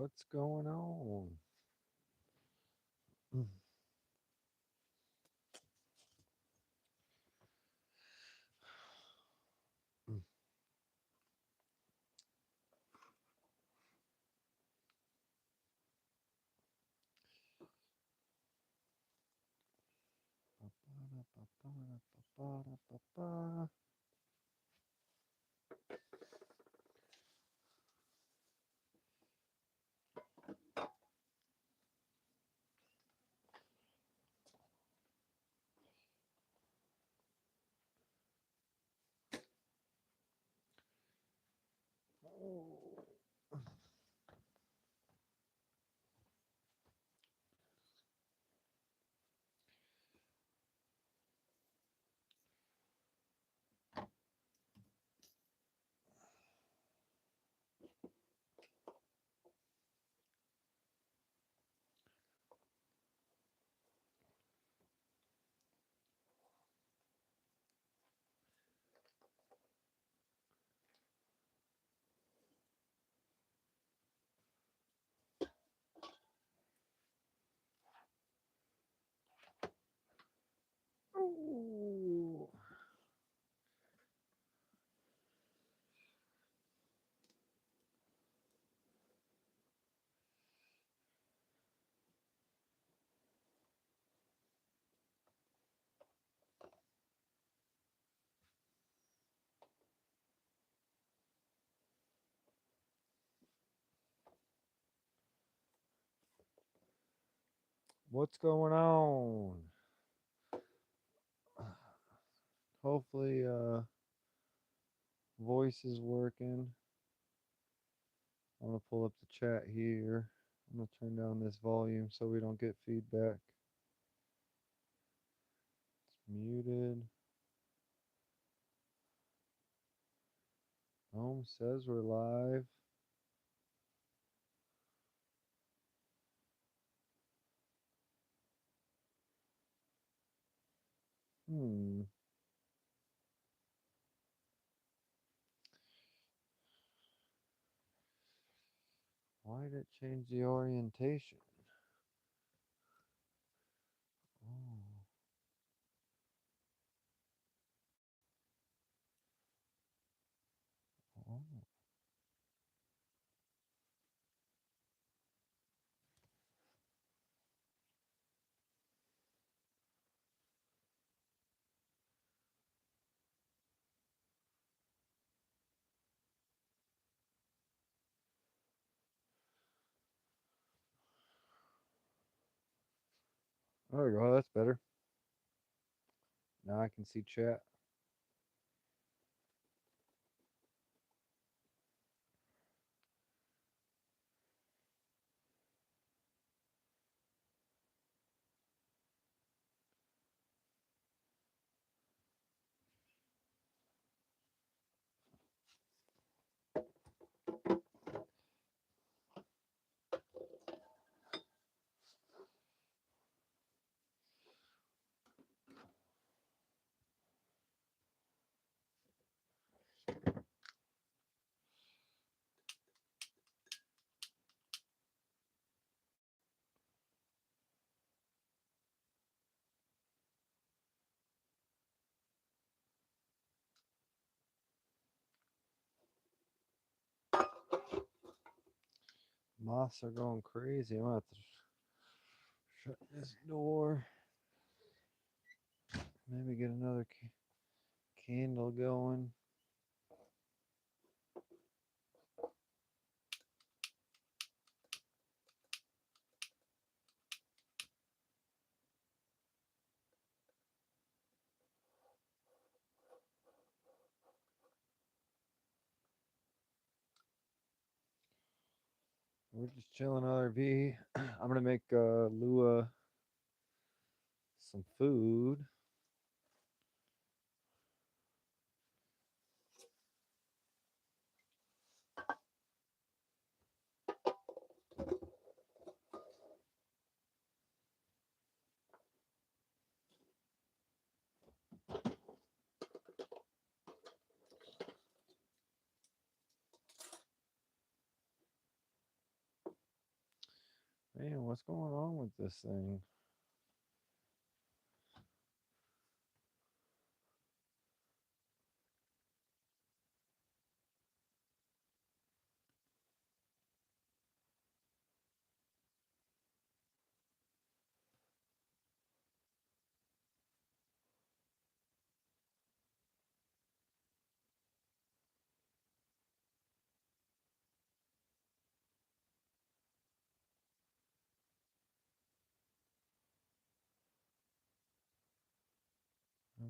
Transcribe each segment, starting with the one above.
What's going on? Mm, mm. Ba-ba-da-ba-ba-da-ba-ba-da-ba-ba. Oh. Ooh. What's going on? Hopefully, voice is working. I'm gonna pull up the chat here. I'm gonna turn down this volume so we don't get feedback. It's muted. Home says we're live. Hmm. Why did it change the orientation? Oh. Oh. There we go. That's better. Now I can see chat. Moths are going crazy. I'm gonna have to shut this door. Maybe get another candle going. We're just chilling RV. I'm gonna make Lua some food. Man, what's going on with this thing?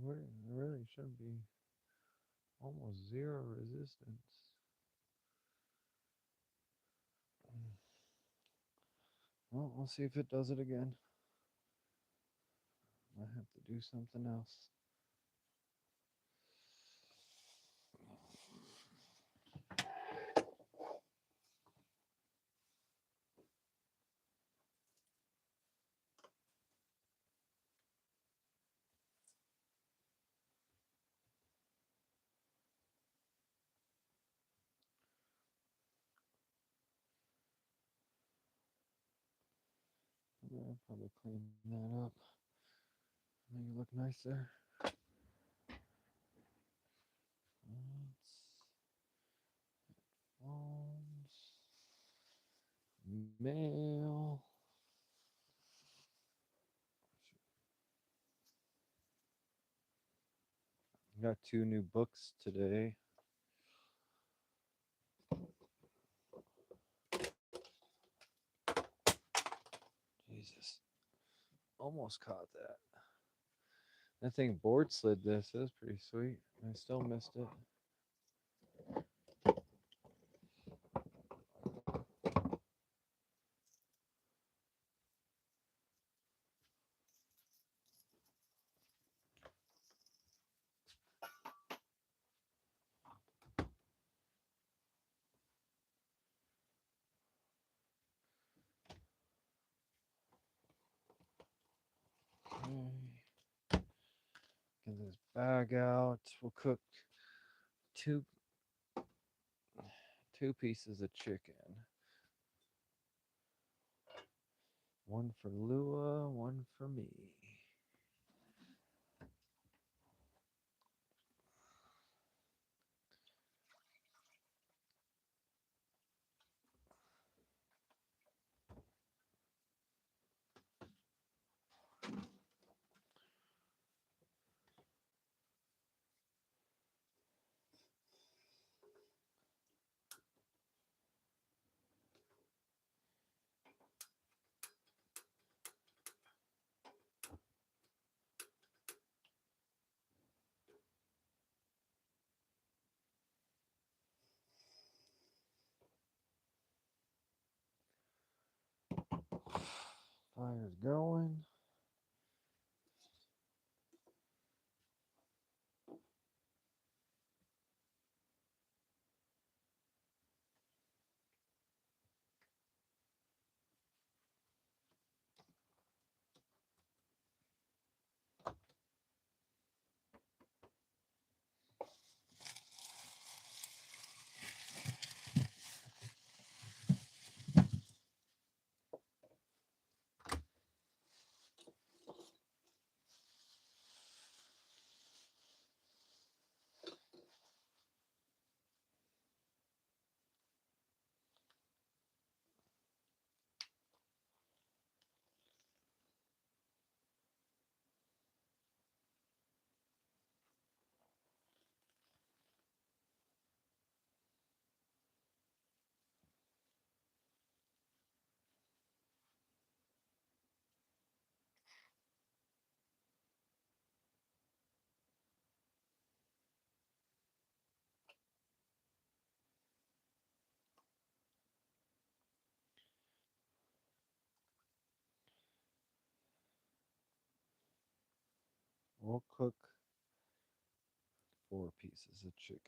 There really should be almost zero resistance. Well, we'll see if it does it again. I have to do something else. Yeah, I'll probably clean that up. Make it look nicer. Phones. Mail. Got 2 new books today. Jesus. Almost caught that. That thing board slid this. It was pretty sweet. I still missed it. Okay. Get this bag out. We'll cook two pieces of chicken. One for Lua, one for me. Fire's going. We'll cook 4 pieces of chicken.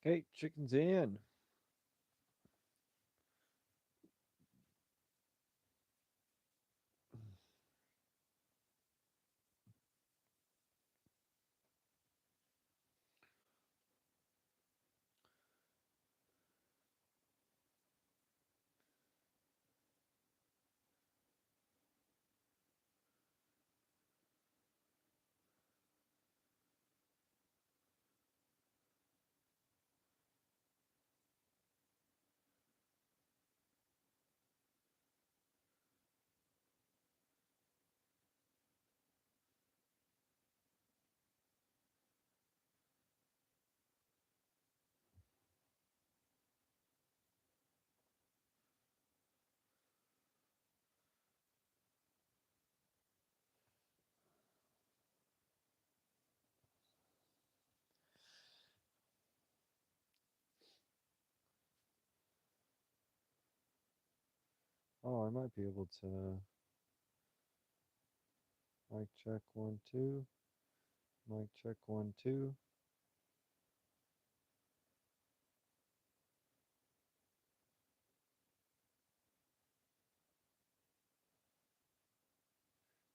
Okay, chicken's in. Oh, I might be able to. Mic check 1 2. Mic check 1 2.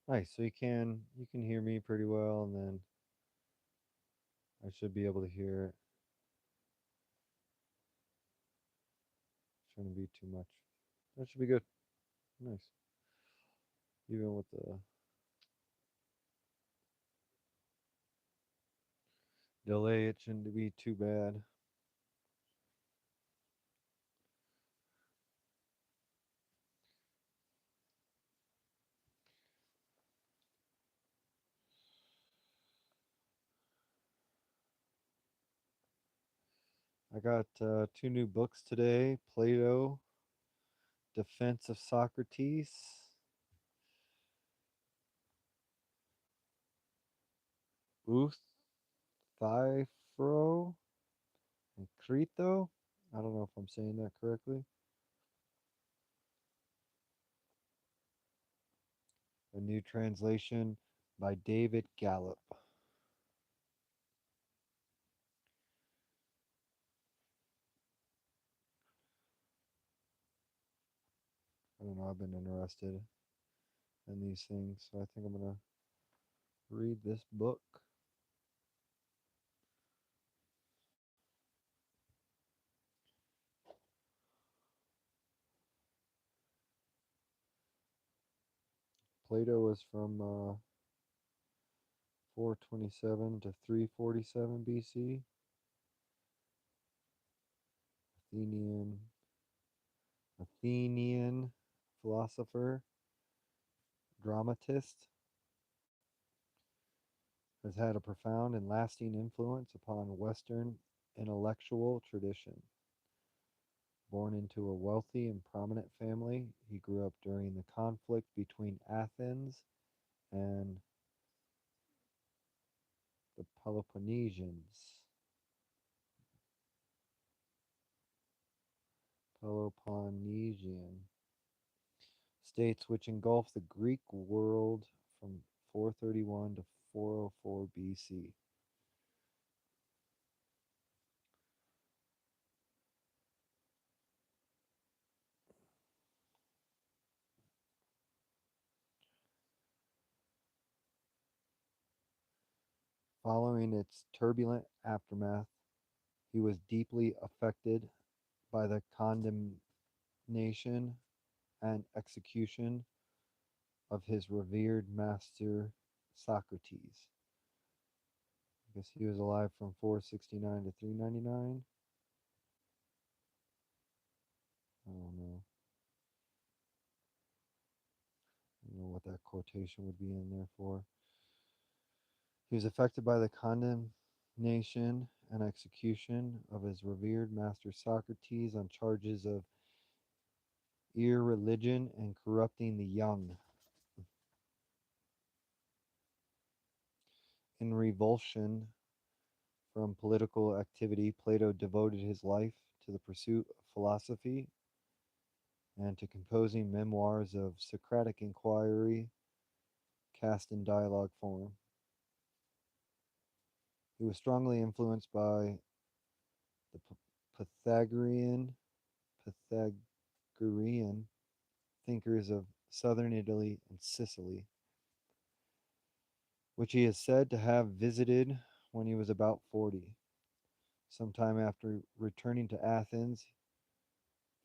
Nice. So you can hear me pretty well, and then I should be able to hear it. Shouldn't be too much. That should be good. Nice. Even with the delay, it shouldn't be too bad. I got 2 new books today: Plato, Defense of Socrates, Euthyphro, and Crito. I don't know if I'm saying that correctly. A new translation by David Gallup. I don't know. I've been interested in these things, so I think I'm gonna read this book. Plato was from 427 to 347 BC. Athenian Athenian philosopher, dramatist, has had a profound and lasting influence upon Western intellectual tradition. Born into a wealthy and prominent family, he grew up during the conflict between Athens and the Peloponnesians. Peloponnesian states, which engulfed the Greek world from 431 to 404 BC. Following its turbulent aftermath, he was deeply affected by the condemnation and execution of his revered master Socrates. I guess he was alive from 469 to 399. I don't know. I don't know what that quotation would be in there for. He was affected by the condemnation and execution of his revered master Socrates on charges of irreligion and corrupting the young. In revulsion from political activity, Plato devoted his life to the pursuit of philosophy and to composing memoirs of Socratic inquiry cast in dialogue form. He was strongly influenced by the Pythagorean Pythagorean thinkers of southern Italy and Sicily, which he is said to have visited when he was about 40. Sometime after returning to Athens,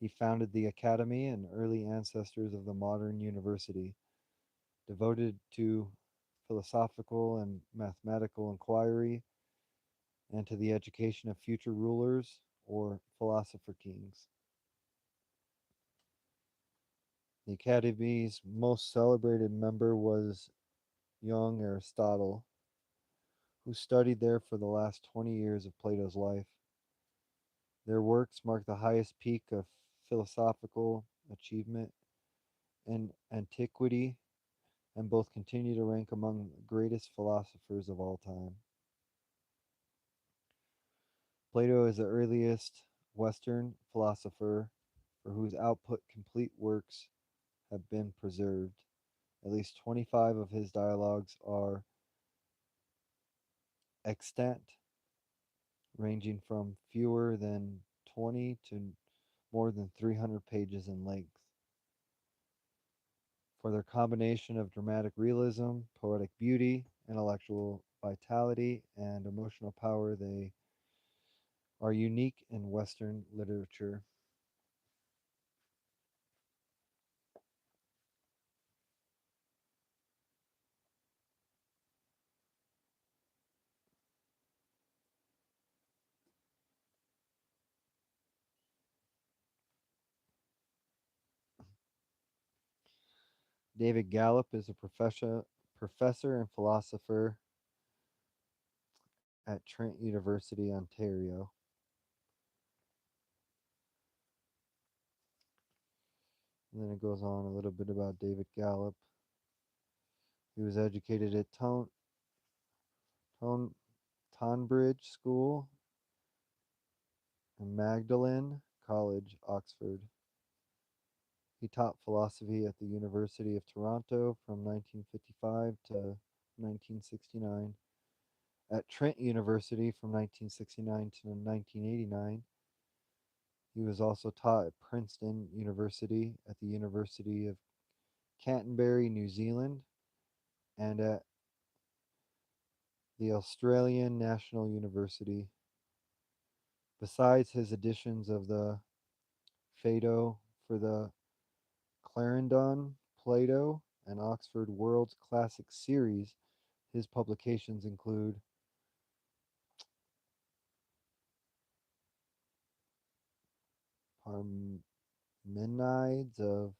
he founded the academy and early ancestors of the modern university, devoted to philosophical and mathematical inquiry and to the education of future rulers or philosopher kings. The academy's most celebrated member was young Aristotle, who studied there for the last 20 years of Plato's life. Their works mark the highest peak of philosophical achievement in antiquity and both continue to rank among the greatest philosophers of all time. Plato is the earliest Western philosopher for whose output complete works have been preserved. At least 25 of his dialogues are extant, ranging from fewer than 20 to more than 300 pages in length. For their combination of dramatic realism, poetic beauty, intellectual vitality, and emotional power, they are unique in Western literature. David Gallup is a professor and philosopher at Trent University, Ontario. And then it goes on a little bit about David Gallup. He was educated at Ton, Tonbridge School and Magdalen College, Oxford. He taught philosophy at the University of Toronto from 1955 to 1969, at Trent University from 1969 to 1989. He was also taught at Princeton University, at the University of Canterbury, New Zealand, and at the Australian National University. Besides his editions of the Phaedo for the Clarendon, Plato, and Oxford World's Classic Series, his publications include Parmenides of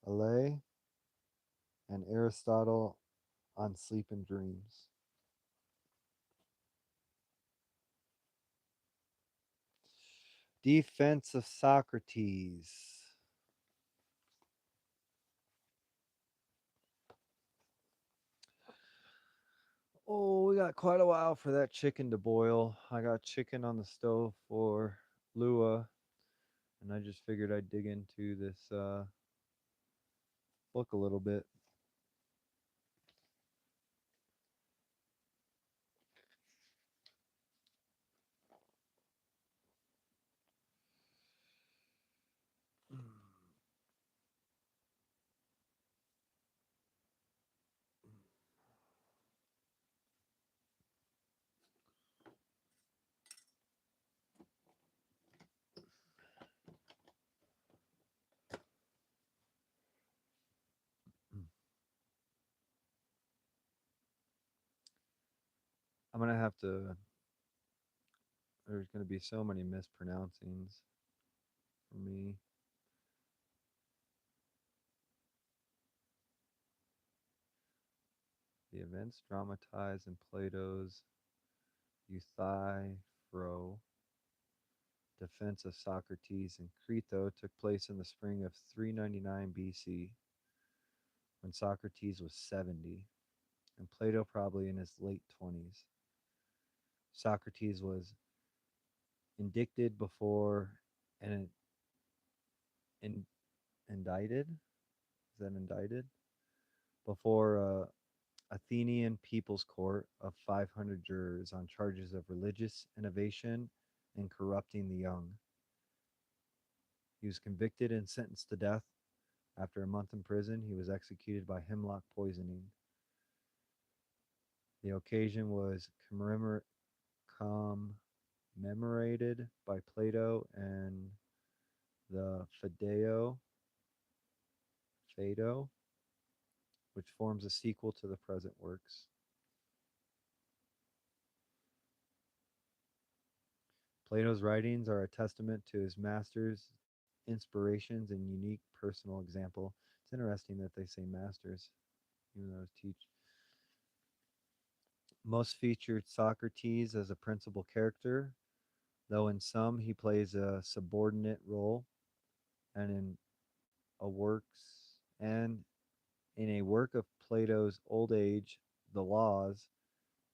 Elea and Aristotle on Sleep and Dreams. Defense of Socrates. Oh, we got quite a while for that chicken to boil. I got chicken on the stove for Lua, and I just figured I'd dig into this book a little bit. I'm gonna have to. There's gonna be so many mispronouncings for me. The events dramatized in Plato's Euthyphro defense of Socrates in Crito took place in the spring of 399 BC, when Socrates was 70, and Plato probably in his late 20s. Socrates was indicted before and in, indicted. Is that indicted? Before Athenian People's Court of 500 jurors on charges of religious innovation and corrupting the young. He was convicted and sentenced to death. After a month in prison, he was executed by hemlock poisoning. The occasion was commemorated by Plato and the Phaedo, which forms a sequel to the present works. Plato's writings are a testament to his master's inspirations and unique personal example. It's interesting that they say masters, even though it's teach. Most featured Socrates as a principal character, though in some he plays a subordinate role, and a works and in a work of Plato's old age, The Laws,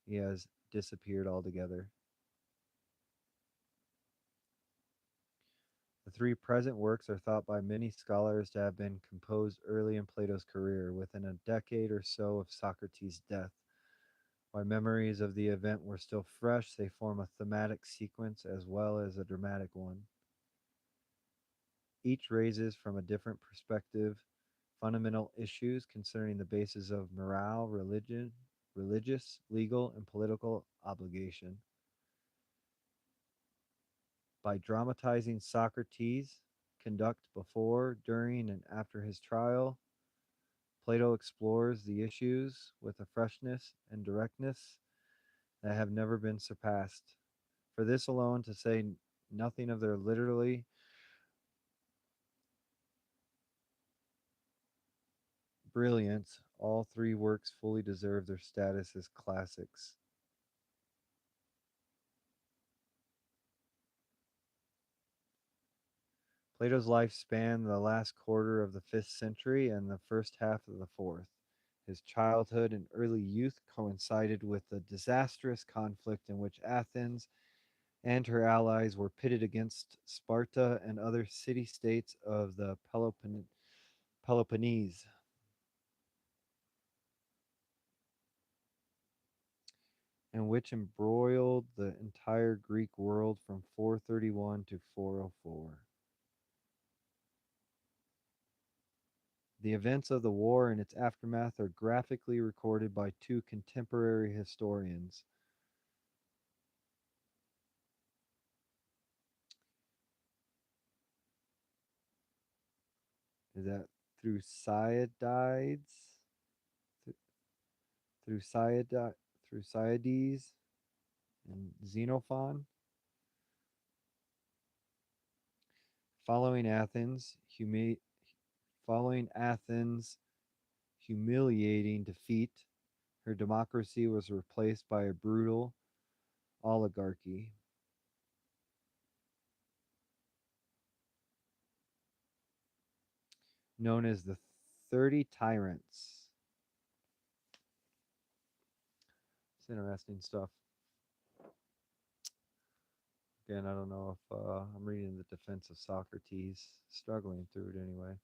he has disappeared altogether. The three present works are thought by many scholars to have been composed early in Plato's career, within a decade or so of Socrates' death. While memories of the event were still fresh, they form a thematic sequence as well as a dramatic one. Each raises from a different perspective fundamental issues concerning the basis of morale, religion, religious, legal, and political obligation. By dramatizing Socrates' conduct before, during, and after his trial, Plato explores the issues with a freshness and directness that have never been surpassed. For this alone, to say nothing of their literally brilliance, all three works fully deserve their status as classics. Plato's life spanned the last quarter of the 5th century and the first half of the 4th. His childhood and early youth coincided with the disastrous conflict in which Athens and her allies were pitted against Sparta and other city states of the Peloponnese, and which embroiled the entire Greek world from 431 to 404. The events of the war and its aftermath are graphically recorded by two contemporary historians. Is that Thucydides? Thucydides, Thucydides and Xenophon? Following Athens, following Athens' humiliating defeat, her democracy was replaced by a brutal oligarchy known as the 30 Tyrants. It's interesting stuff. Again, I don't know if I'm reading the defense of Socrates, struggling through it anyway.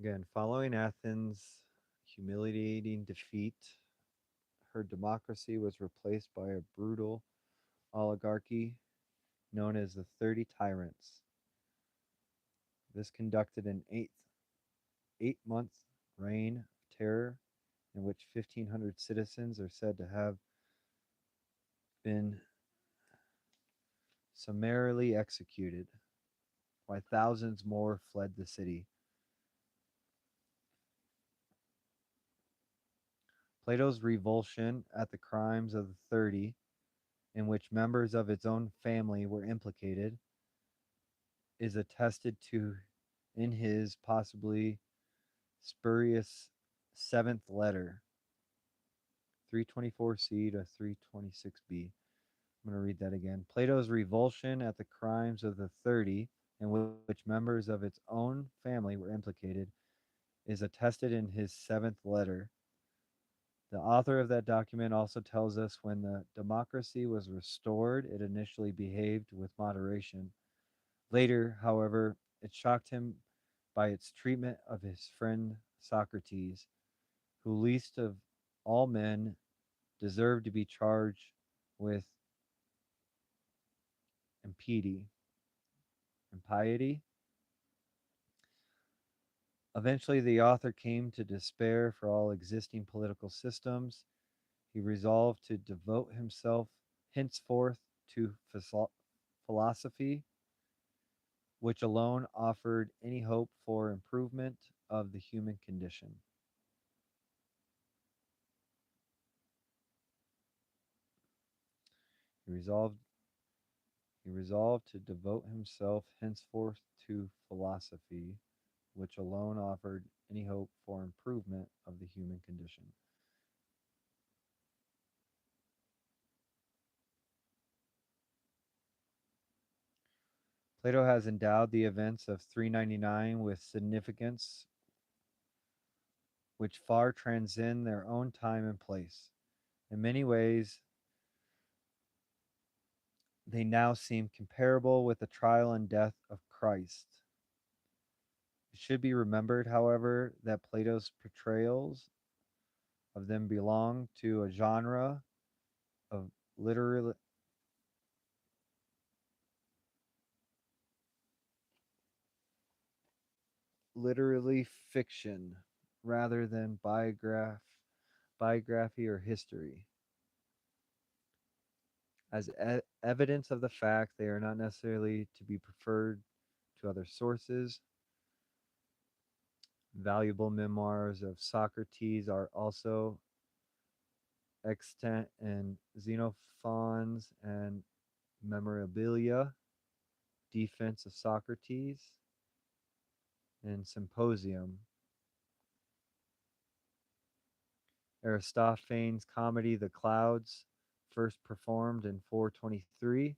Again, following Athens' humiliating defeat, her democracy was replaced by a brutal oligarchy known as the 30 Tyrants. This conducted an 8-month reign of terror in which 1,500 citizens are said to have been summarily executed, while thousands more fled the city. Plato's revulsion at the crimes of the 30, in which members of its own family were implicated, is attested to in his possibly spurious seventh letter, 324c to 326b. I'm going to read that again. Plato's revulsion at the crimes of the 30, in which members of its own family were implicated, is attested in his seventh letter, The author of that document also tells us when the democracy was restored, it initially behaved with moderation. Later, however, it shocked him by its treatment of his friend Socrates, who least of all men deserved to be charged with impiety. Impiety. Eventually, the author came to despair for all existing political systems. He resolved to devote himself henceforth to philosophy, which alone offered any hope for improvement of the human condition. He resolved he resolved to devote himself henceforth to philosophy, which alone offered any hope for improvement of the human condition. Plato has endowed the events of 399 with significance which far transcend their own time and place. In many ways, they now seem comparable with the trial and death of Christ. It should be remembered, however, that Plato's portrayals of them belong to a genre of literally, literally fiction rather than biography or history. As evidence of the fact they are not necessarily to be preferred to other sources, valuable memoirs of Socrates are also extant in Xenophon's and Memorabilia, Defense of Socrates, and Symposium. Aristophanes' comedy The Clouds, first performed in 423,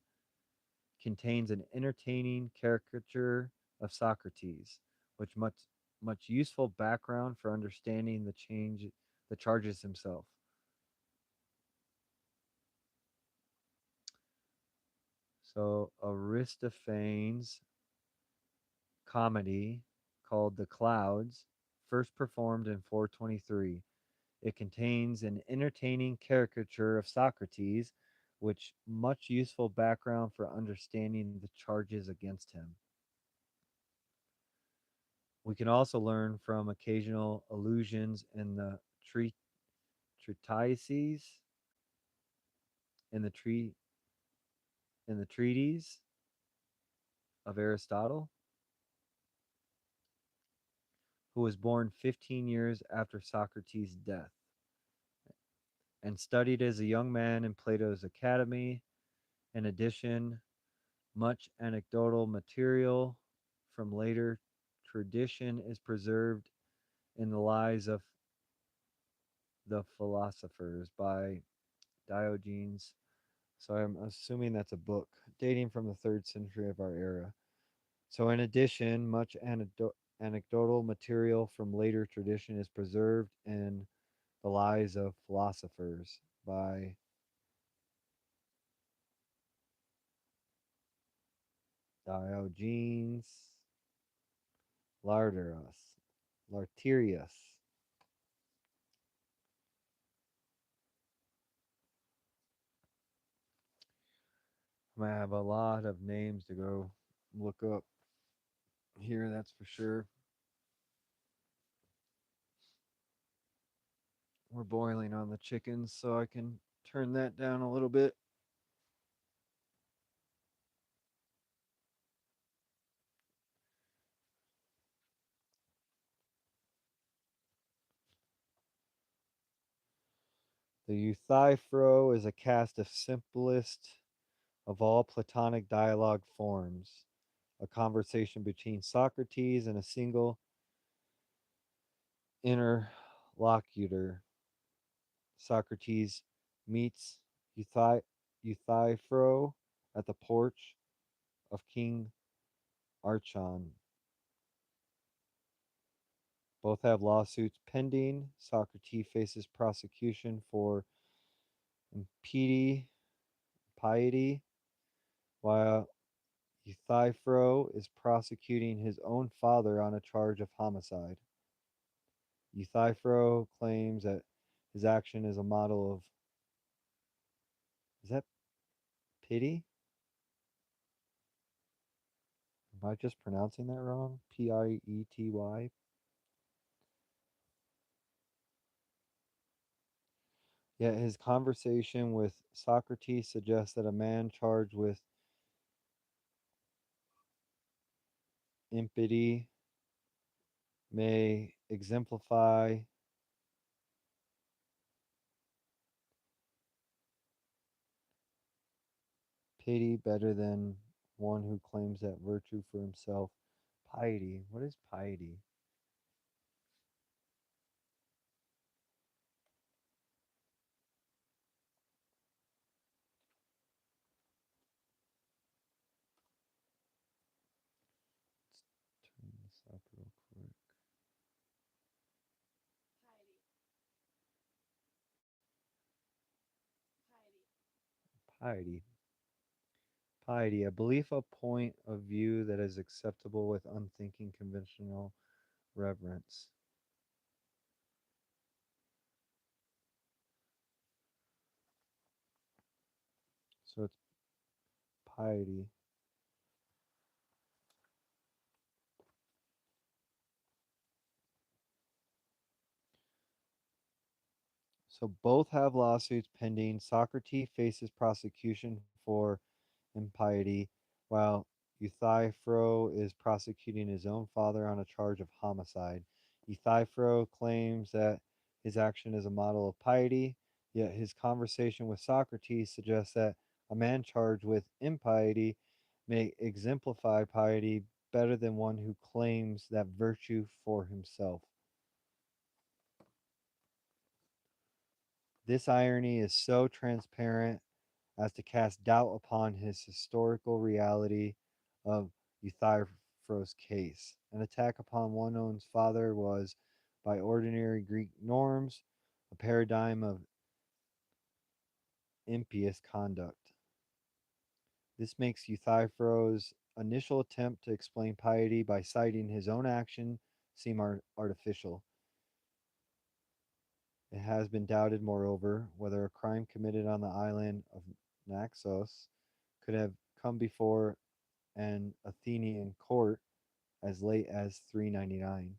contains an entertaining caricature of Socrates, which much useful background for understanding the charges himself. So Aristophanes' comedy called The Clouds, first performed in 423. It contains an entertaining caricature of Socrates, which much useful background for understanding the charges against him. We can also learn from occasional allusions in the treatises, in the tree, in the treatise of Aristotle, who was born 15 years after Socrates' death and studied as a young man in Plato's academy. In addition, much anecdotal material from later tradition is preserved in the lives of the philosophers by Diogenes. So I'm assuming that's a book dating from the third century of our era. So, in addition, much anecdotal material from later tradition is preserved in the lives of philosophers by Diogenes Larterus. Larterius. I'm gonna have a lot of names to go look up here, that's for sure. We're boiling on the chickens, so I can turn that down a little bit. The Euthyphro is a cast of simplest of all Platonic dialogue forms, a conversation between Socrates and a single interlocutor. Socrates meets Euthyphro at the porch of King Archon. Both have lawsuits pending. Socrates faces prosecution for impiety, piety, while Euthyphro is prosecuting his own father on a charge of homicide. Euthyphro claims that his action is a model of, is that pity? Am I just pronouncing that wrong? Piety? Yet his conversation with Socrates suggests that a man charged with impiety may exemplify pity better than one who claims that virtue for himself. Piety. What is piety? Let's turn this up real quick. Piety. Piety, a belief, a point of view that is acceptable with unthinking conventional reverence. So it's piety. So both have lawsuits pending. Socrates faces prosecution for impiety, while Euthyphro is prosecuting his own father on a charge of homicide. Euthyphro claims that his action is a model of piety, yet his conversation with Socrates suggests that a man charged with impiety may exemplify piety better than one who claims that virtue for himself. This irony is so transparent as to cast doubt upon his historical reality of Euthyphro's case. An attack upon one own father was, by ordinary Greek norms, a paradigm of impious conduct. This makes Euthyphro's initial attempt to explain piety by citing his own action seem artificial. It has been doubted, moreover, whether a crime committed on the island of Naxos could have come before an Athenian court as late as 399.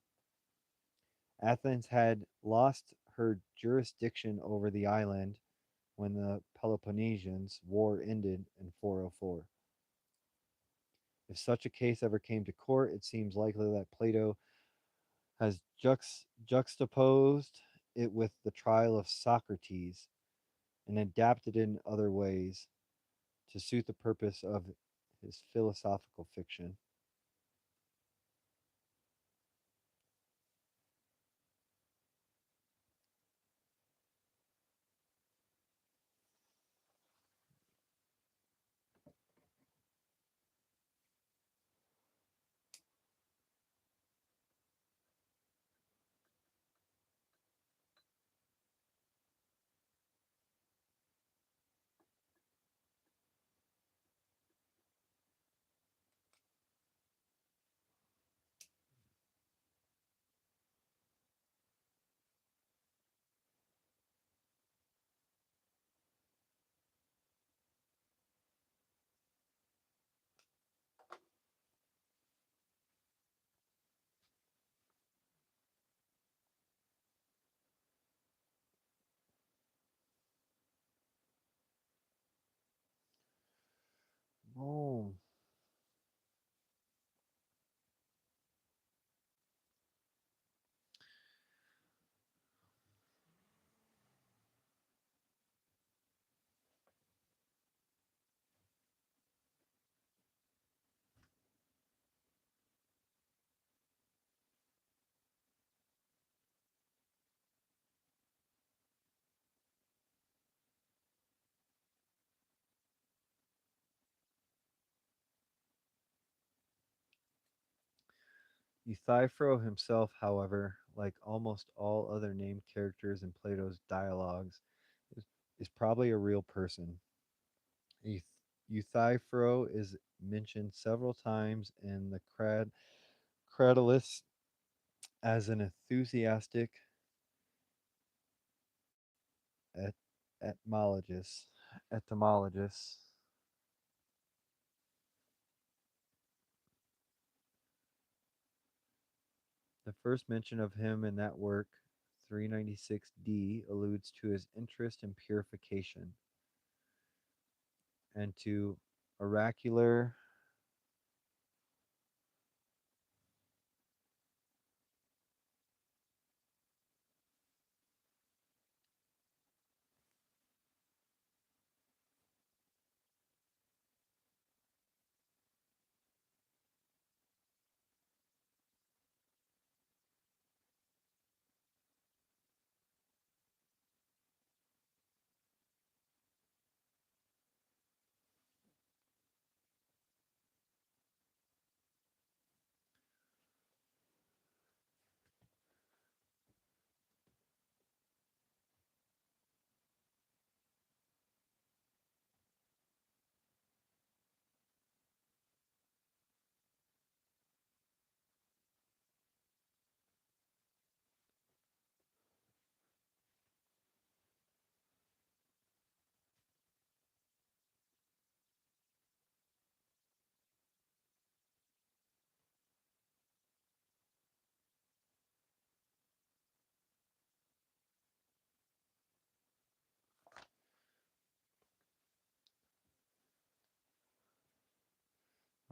Athens had lost her jurisdiction over the island when the Peloponnesians' war ended in 404. If such a case ever came to court, it seems likely that Plato has juxtaposed it with the trial of Socrates and adapted it in other ways to suit the purpose of his philosophical fiction. Oh, Euthyphro himself, however, like almost all other named characters in Plato's dialogues, is, is probably a real person. Euth- Euthyphro is mentioned several times in the Cratylus as an enthusiastic et- etymologist. Etymologist. The first mention of him in that work, 396d, alludes to his interest in purification and to oracular.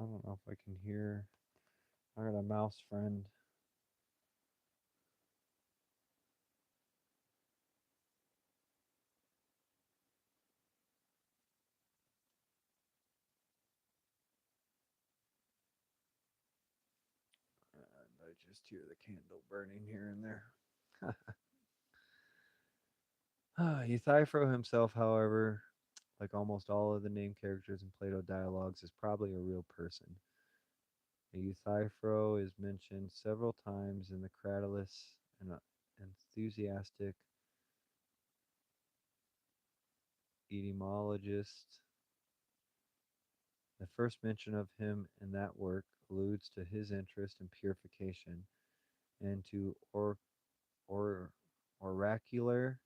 I don't know if I can hear. I got a mouse friend. And I just hear the candle burning here and there. Euthyphro himself, however, like almost all of the named characters in Plato dialogues, is probably a real person. Euthyphro is mentioned several times in the Cratylus, an enthusiastic etymologist. The first mention of him in that work alludes to his interest in purification and to or, oracular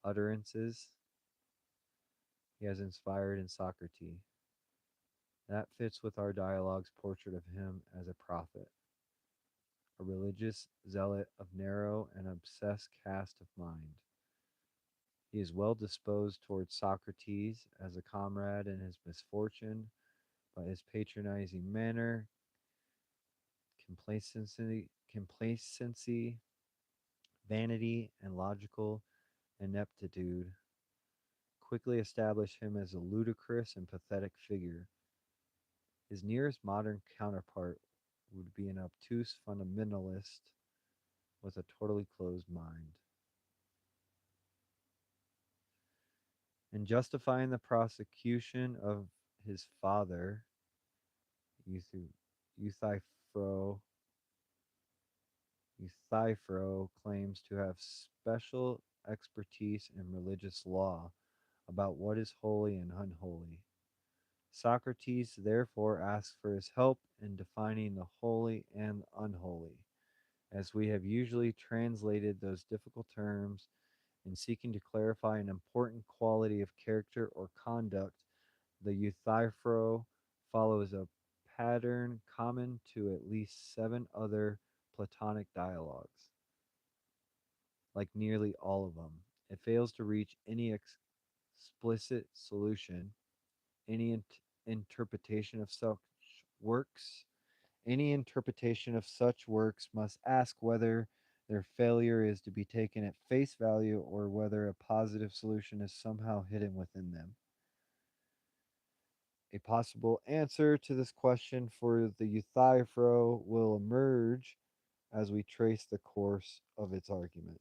utterances he has inspired in Socrates. That fits with our dialogue's portrait of him as a prophet, a religious zealot of narrow and obsessed cast of mind. He is well disposed towards Socrates as a comrade in his misfortune, but his patronizing manner, complacency, vanity, and logical ineptitude quickly establish him as a ludicrous and pathetic figure. His nearest modern counterpart would be an obtuse fundamentalist with a totally closed mind. In justifying the prosecution of his father, Euthyphro, Euthyphro claims to have special expertise in religious law about what is holy and unholy. Socrates therefore asks for his help in defining the holy and unholy, as we have usually translated those difficult terms in seeking to clarify an important quality of character or conduct. The Euthyphro follows a pattern common to at least seven other Platonic dialogues. Like nearly all of them, it fails to reach any explicit solution, any interpretation of such works. Any interpretation of such works must ask whether their failure is to be taken at face value or whether a positive solution is somehow hidden within them. A possible answer to this question for the Euthyphro will emerge as we trace the course of its argument.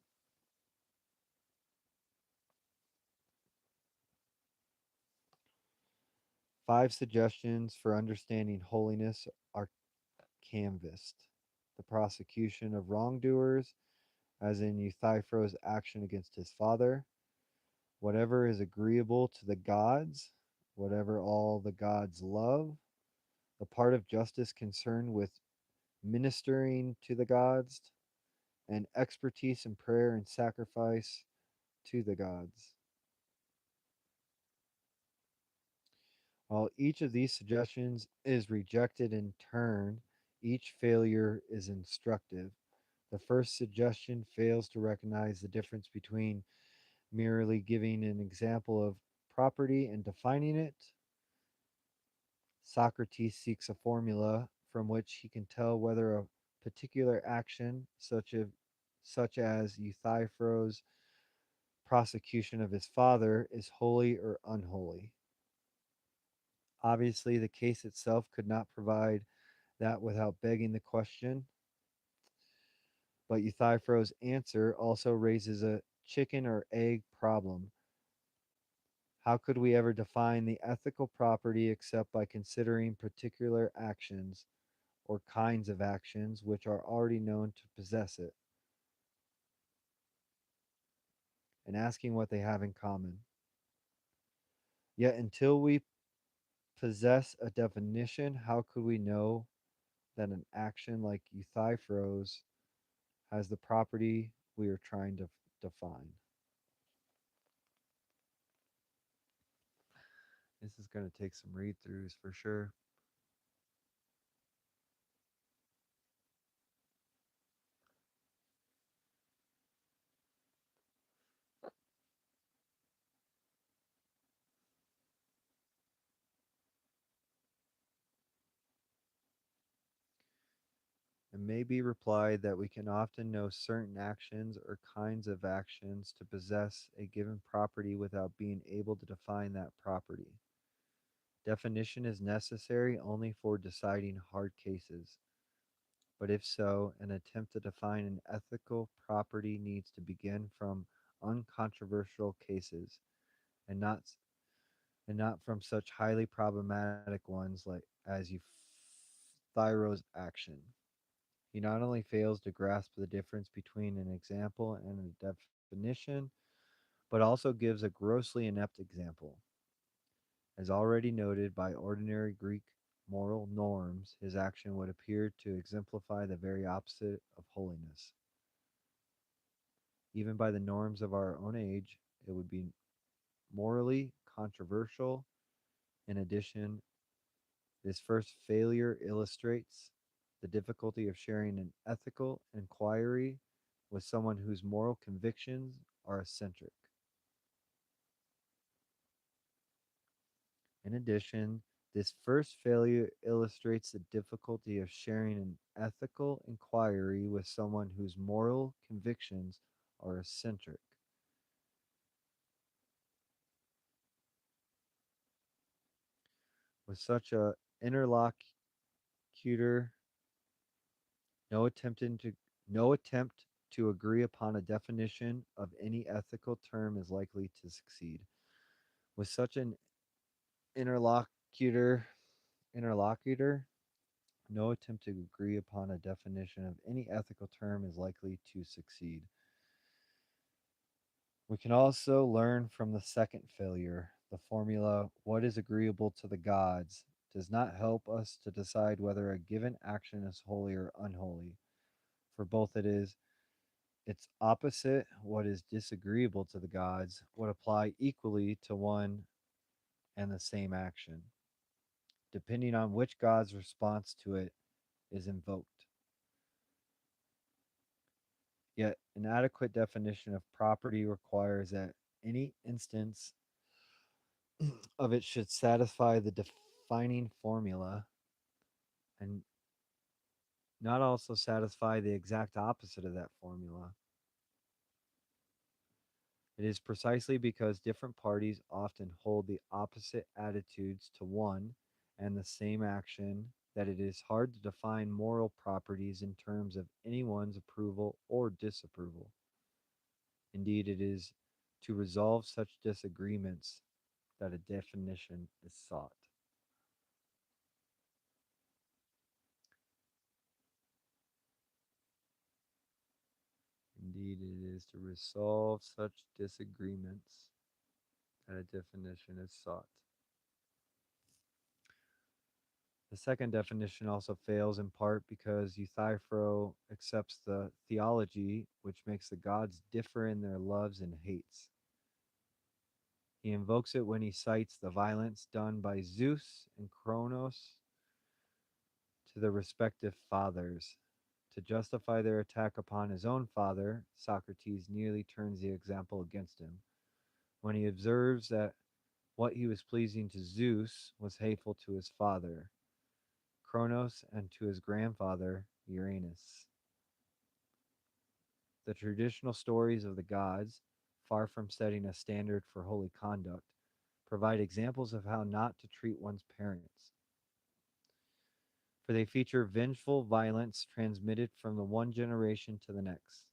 Five suggestions for understanding holiness are canvassed. the prosecution of wrongdoers, as in Euthyphro's action against his father, whatever is agreeable to the gods, whatever all the gods love, the part of justice concerned with ministering to the gods, and expertise in prayer and sacrifice to the gods. While each of these suggestions is rejected in turn, each failure is instructive. The first suggestion fails to recognize the difference between merely giving an example of property and defining it. Socrates seeks a formula from which he can tell whether a particular action, such as Euthyphro's prosecution of his father, is holy or unholy. Obviously, the case itself could not provide that without begging the question, but Euthyphro's answer also raises a chicken or egg problem. How could we ever define the ethical property except by considering particular actions or kinds of actions which are already known to possess it, and asking what they have in common? Yet, until we possess a definition, how could we know that an action like Euthyphro's has the property we are trying to define? This is going to take some read throughs for sure. It may be replied that we can often know certain actions or kinds of actions to possess a given property without being able to define that property. Definition is necessary only for deciding hard cases, but if so, an attempt to define an ethical property needs to begin from uncontroversial cases and not from such highly problematic ones like as Euthyro's action. He not only fails to grasp the difference between an example and a definition, but also gives a grossly inept example. As already noted, by ordinary Greek moral norms, his action would appear to exemplify the very opposite of holiness. Even by the norms of our own age, it would be morally controversial. In addition, this first failure illustrates the difficulty of sharing an ethical inquiry with someone whose moral convictions are eccentric. In addition, this first failure illustrates the difficulty of sharing an ethical inquiry with someone whose moral convictions are eccentric. With such a interlocutor, no attempting to no attempt to agree upon a definition of any ethical term is likely to succeed. With such an interlocutor interlocutor, no attempt to agree upon a definition of any ethical term is likely to succeed. We can also learn from the second failure. The formula, what is agreeable to the gods, does not help us to decide whether a given action is holy or unholy. For both it is its opposite, what is disagreeable to the gods, would apply equally to one and the same action, depending on which god's response to it is invoked. Yet, an adequate definition of property requires that any instance of it should satisfy the defining formula and not also satisfy the exact opposite of that formula. It is precisely because different parties often hold the opposite attitudes to one and the same action that it is hard to define moral properties in terms of anyone's approval or disapproval. Indeed, it is to resolve such disagreements that a definition is sought. Indeed, it is to resolve such disagreements that a definition is sought. The second definition also fails in part because Euthyphro accepts the theology which makes the gods differ in their loves and hates. He invokes it when he cites the violence done by Zeus and Kronos to the respective fathers. To justify their attack upon his own father, Socrates nearly turns the example against him when he observes that what he was pleasing to Zeus was hateful to his father, Kronos, and to his grandfather, Uranus. The traditional stories of the gods, far from setting a standard for holy conduct, provide examples of how not to treat one's parents, for they feature vengeful violence transmitted from the one generation to the next.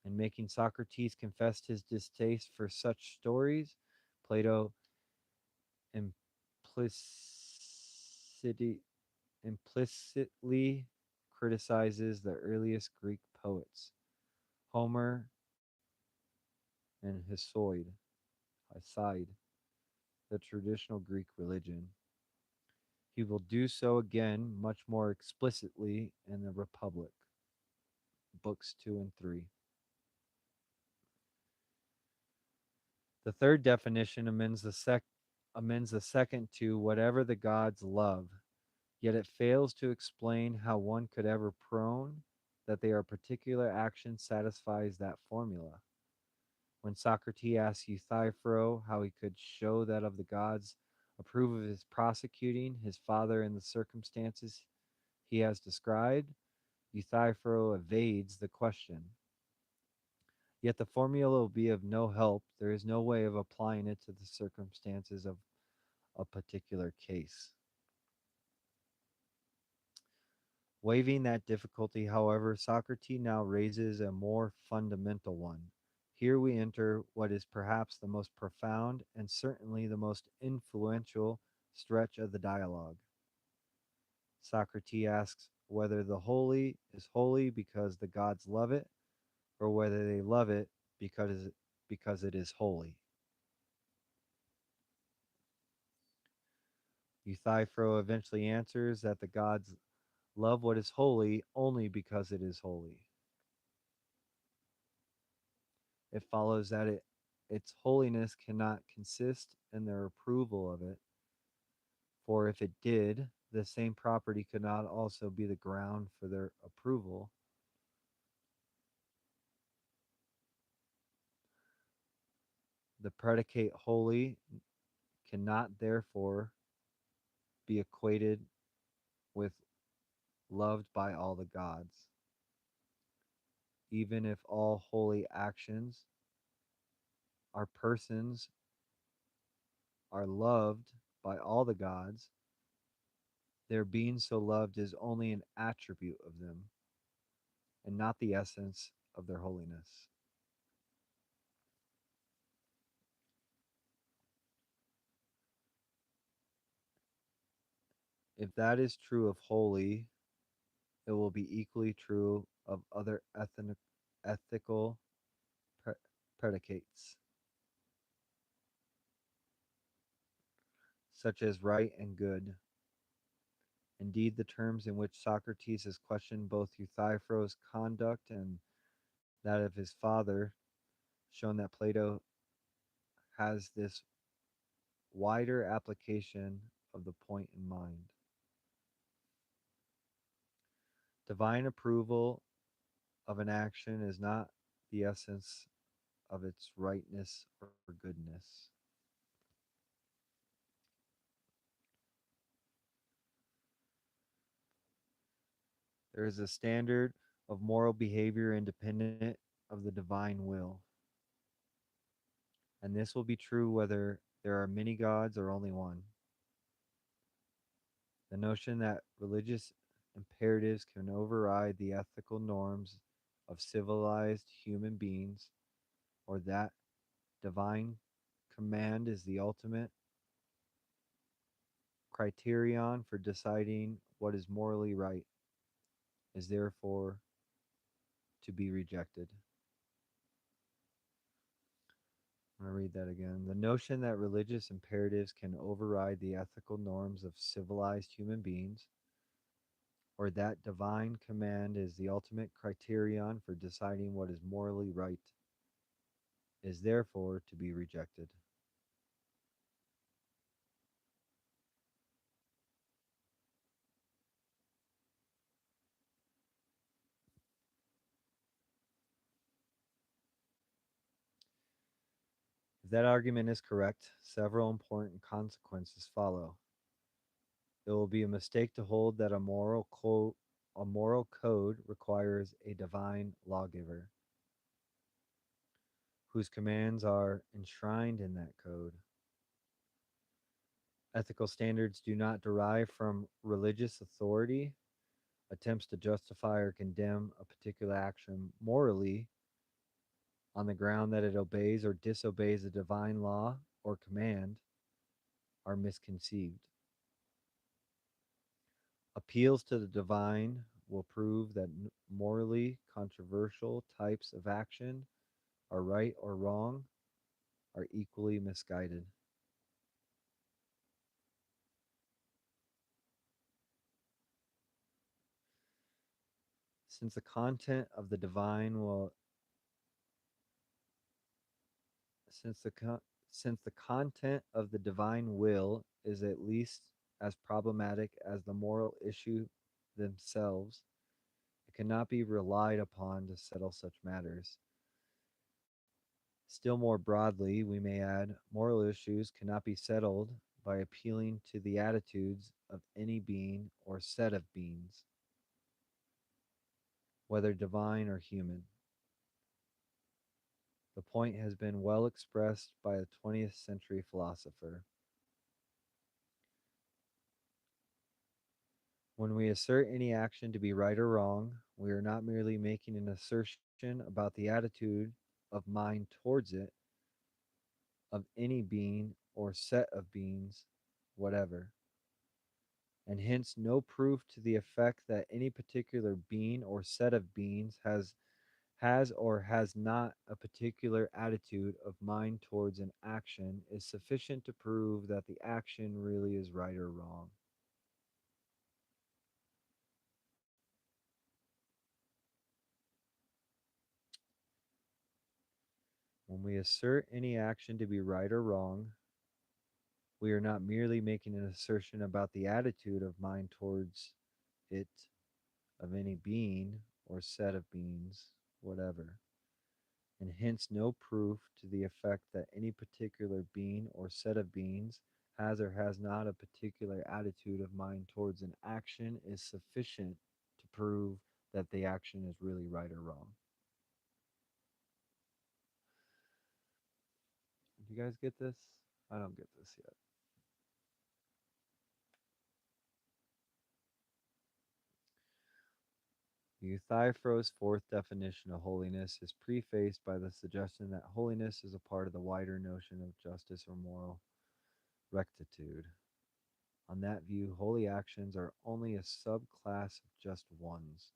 In making Socrates confess his distaste for such stories, Plato implicitly, implicitly criticizes the earliest Greek poets, Homer and Hesiod, the traditional Greek religion. He will do so again much more explicitly in the Republic, books 2 and 3. The third definition amends the second to whatever the gods love, yet it fails to explain how one could ever prone that their particular action satisfies that formula. When Socrates asked Euthyphro how he could show that of the gods approve of his prosecuting his father in the circumstances he has described, Euthyphro evades the question. Yet the formula will be of no help. There is no way of applying it to the circumstances of a particular case. Waiving that difficulty, however, Socrates now raises a more fundamental one. Here we enter what is perhaps the most profound and certainly the most influential stretch of the dialogue. Socrates asks whether the holy is holy because the gods love it, or whether they love it because it is holy. Euthyphro eventually answers that the gods love what is holy only because it is holy. It follows that its holiness cannot consist in their approval of it, for if it did, the same property could not also be the ground for their approval. The predicate holy cannot therefore be equated with loved by all the gods. Even if all holy actions are persons are loved by all the gods, their being so loved is only an attribute of them and not the essence of their holiness. If that is true of holy, it will be equally true of other ethical pre- predicates, such as right and good. Indeed, the terms in which Socrates has questioned both Euthyphro's conduct and that of his father shown that Plato has this wider application of the point in mind. Divine approval of an action is not the essence of its rightness or goodness. There is a standard of moral behavior independent of the divine will. And this will be true whether there are many gods or only one. The notion that religious imperatives can override the ethical norms of civilized human beings, or that divine command is the ultimate criterion for deciding what is morally right, is therefore to be rejected. I'm going to read that again. The notion that religious imperatives can override the ethical norms of civilized human beings, or that divine command is the ultimate criterion for deciding what is morally right, is therefore to be rejected. If that argument is correct, several important consequences follow. It will be a mistake to hold that a moral code requires a divine lawgiver whose commands are enshrined in that code. Ethical standards do not derive from religious authority. Attempts to justify or condemn a particular action morally on the ground that it obeys or disobeys a divine law or command are misconceived. Appeals to the divine will prove that morally controversial types of action are right or wrong are equally misguided. Since the content of the divine will since the con- since the content of the divine will is at least as problematic as the moral issue themselves, it cannot be relied upon to settle such matters. Still more broadly, we may add, moral issues cannot be settled by appealing to the attitudes of any being or set of beings, whether divine or human. The point has been well expressed by a 20th century philosopher. When we assert any action to be right or wrong, we are not merely making an assertion about the attitude of mind towards it of any being or set of beings whatever, and hence no proof to the effect that any particular being or set of beings has or has not a particular attitude of mind towards an action is sufficient to prove that the action really is right or wrong. When we assert any action to be right or wrong, we are not merely making an assertion about the attitude of mind towards it of any being or set of beings, whatever, and hence no proof to the effect that any particular being or set of beings has or has not a particular attitude of mind towards an action is sufficient to prove that the action is really right or wrong. Do you guys get this? I don't get this yet. Euthyphro's fourth definition of holiness is prefaced by the suggestion that holiness is a part of the wider notion of justice or moral rectitude. On that view, holy actions are only a subclass of just ones.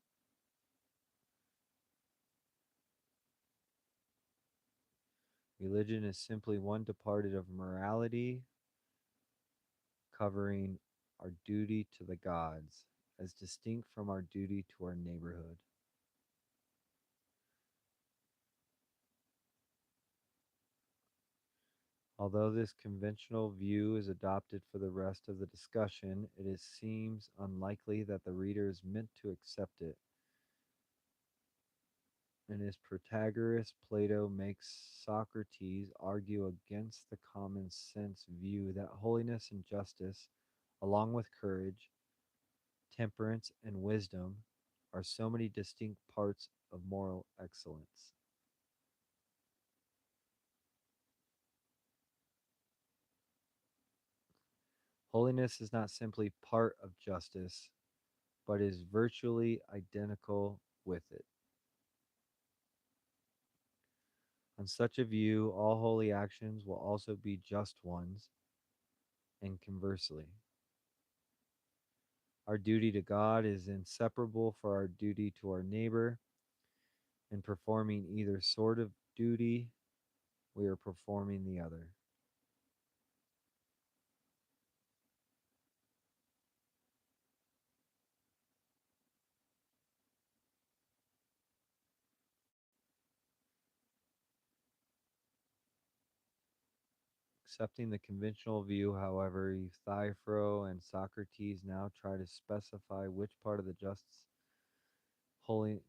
Religion is simply one departed of morality, covering our duty to the gods, as distinct from our duty to our neighborhood. Although this conventional view is adopted for the rest of the discussion, seems unlikely that the reader is meant to accept it. In his Protagoras, Plato makes Socrates argue against the common sense view that holiness and justice, along with courage, temperance, and wisdom, are so many distinct parts of moral excellence. Holiness is not simply part of justice, but is virtually identical with it. On such a view, all holy actions will also be just ones, and conversely. Our duty to God is inseparable for our duty to our neighbor, In performing either sort of duty, we are performing the other. Accepting the conventional view, however, Euthyphro and Socrates now try to specify which part of the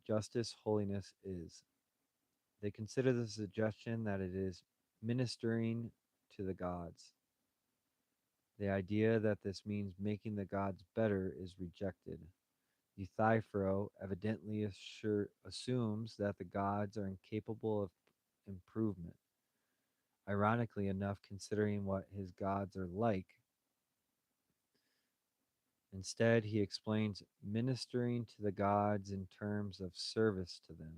justice holiness is. They consider the suggestion that it is ministering to the gods. The idea that this means making the gods better is rejected. Euthyphro evidently assumes that the gods are incapable of improvement. Ironically enough, considering what his gods are like, instead he explains ministering to the gods in terms of service to them.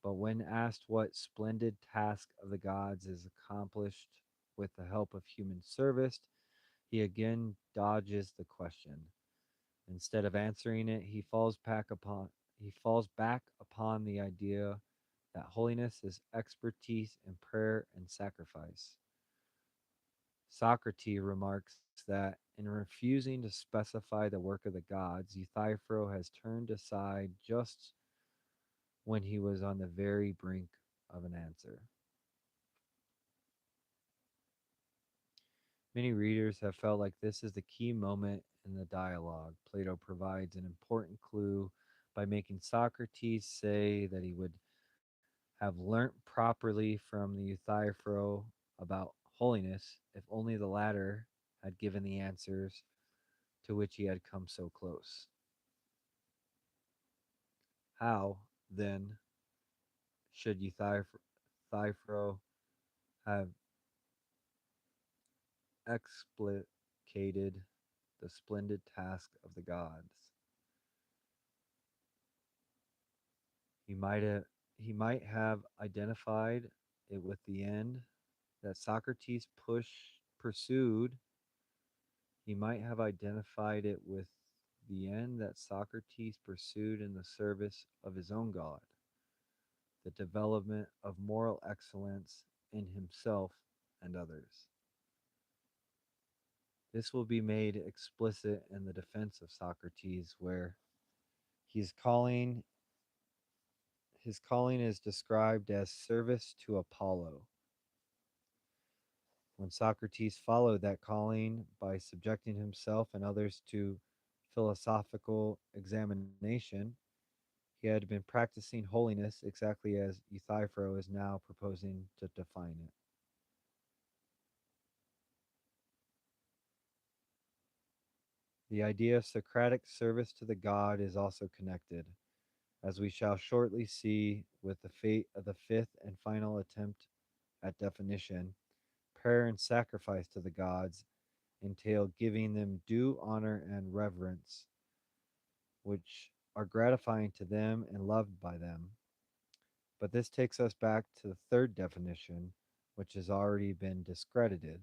But when asked what splendid task of the gods is accomplished with the help of human service, he again dodges the question. Instead of answering it, he falls back upon the idea that holiness is expertise in prayer and sacrifice. Socrates remarks that in refusing to specify the work of the gods, Euthyphro has turned aside just when he was on the very brink of an answer. Many readers have felt like this is the key moment in the dialogue. Plato provides an important clue by making Socrates say that he would have learnt properly from the Euthyphro about holiness if only the latter had given the answers to which he had come so close. How, then, should Euthyphro have explicated the splendid task of the gods? He might have he might have identified it with the end that Socrates pursued. He might have identified it with the end that Socrates pursued in the service of his own God, the development of moral excellence in himself and others. This will be made explicit in the defense of Socrates, where he's calling his calling is described as service to Apollo. When Socrates followed that calling by subjecting himself and others to philosophical examination, he had been practicing holiness exactly as Euthyphro is now proposing to define it. The idea of Socratic service to the god is also connected, as we shall shortly see with the fate of the fifth and final attempt at definition. Prayer and sacrifice to the gods entail giving them due honor and reverence, which are gratifying to them and loved by them. But this takes us back to the third definition, which has already been discredited.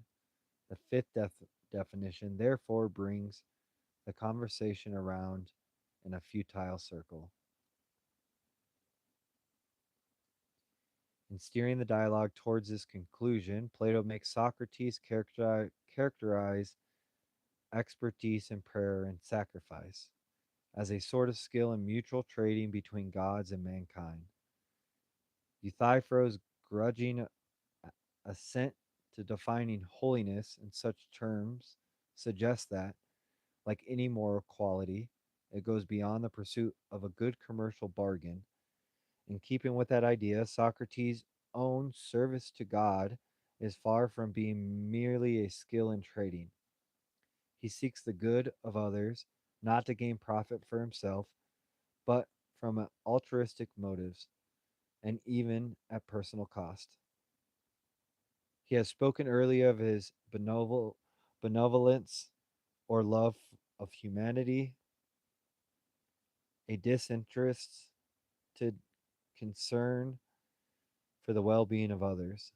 The fifth definition, therefore, brings the conversation around in a futile circle. In steering the dialogue towards this conclusion, Plato makes Socrates characterize expertise in prayer and sacrifice as a sort of skill in mutual trading between gods and mankind. Euthyphro's grudging assent to defining holiness in such terms suggests that, like any moral quality, it goes beyond the pursuit of a good commercial bargain. In keeping with that idea, Socrates' own service to God is far from being merely a skill in trading. He seeks the good of others, not to gain profit for himself, but from altruistic motives, and even at personal cost. He has spoken earlier of his benevolence or love of humanity, a disinterested concern for the well being of others.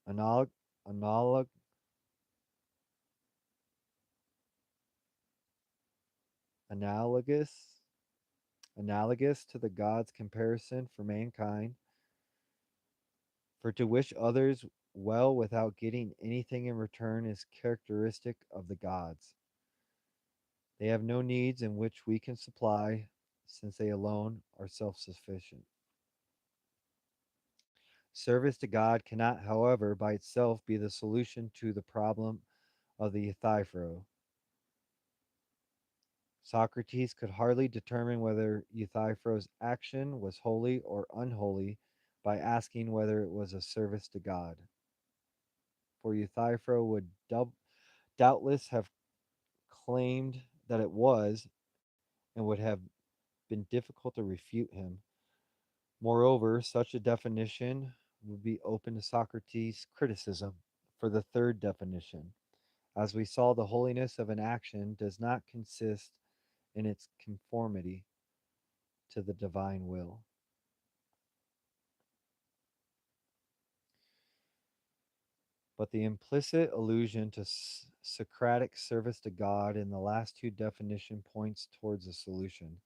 Analog, analog, analogous. analogous to the God's comparison for mankind. For to wish others well without getting anything in return is characteristic of the gods. They have no needs in which we can supply, since they alone are self sufficient. Service to God cannot, however, by itself be the solution to the problem of the Euthyphro. Socrates could hardly determine whether Euthyphro's action was holy or unholy by asking whether it was a service to God. For Euthyphro would doubtless have claimed that it was, and would have been difficult to refute him. Moreover, such a definition would be open to Socrates' criticism for the third definition. As we saw, the holiness of an action does not consist in its conformity to the divine will. But the implicit allusion to Socratic service to God in the last two definition points towards a solution.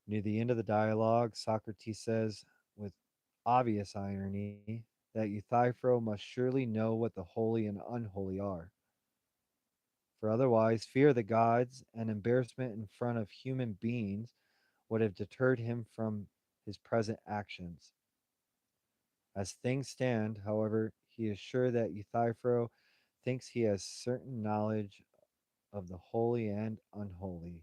Near the end of the dialogue, Socrates says, with obvious irony, that Euthyphro must surely know what the holy and unholy are. For otherwise, fear of the gods and embarrassment in front of human beings would have deterred him from his present actions. As things stand, however, he is sure that Euthyphro thinks he has certain knowledge of the holy and unholy.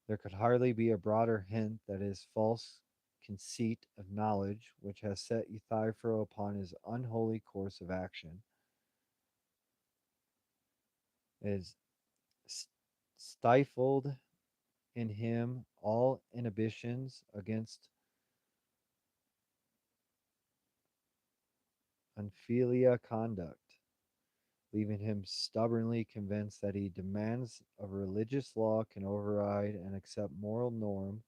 There could hardly be a broader hint that his false conceit of knowledge, which has set Euthyphro upon his unholy course of action, is stifled in him all inhibitions against unfilial conduct, leaving him stubbornly convinced that he demands of religious law can override and accept moral norm.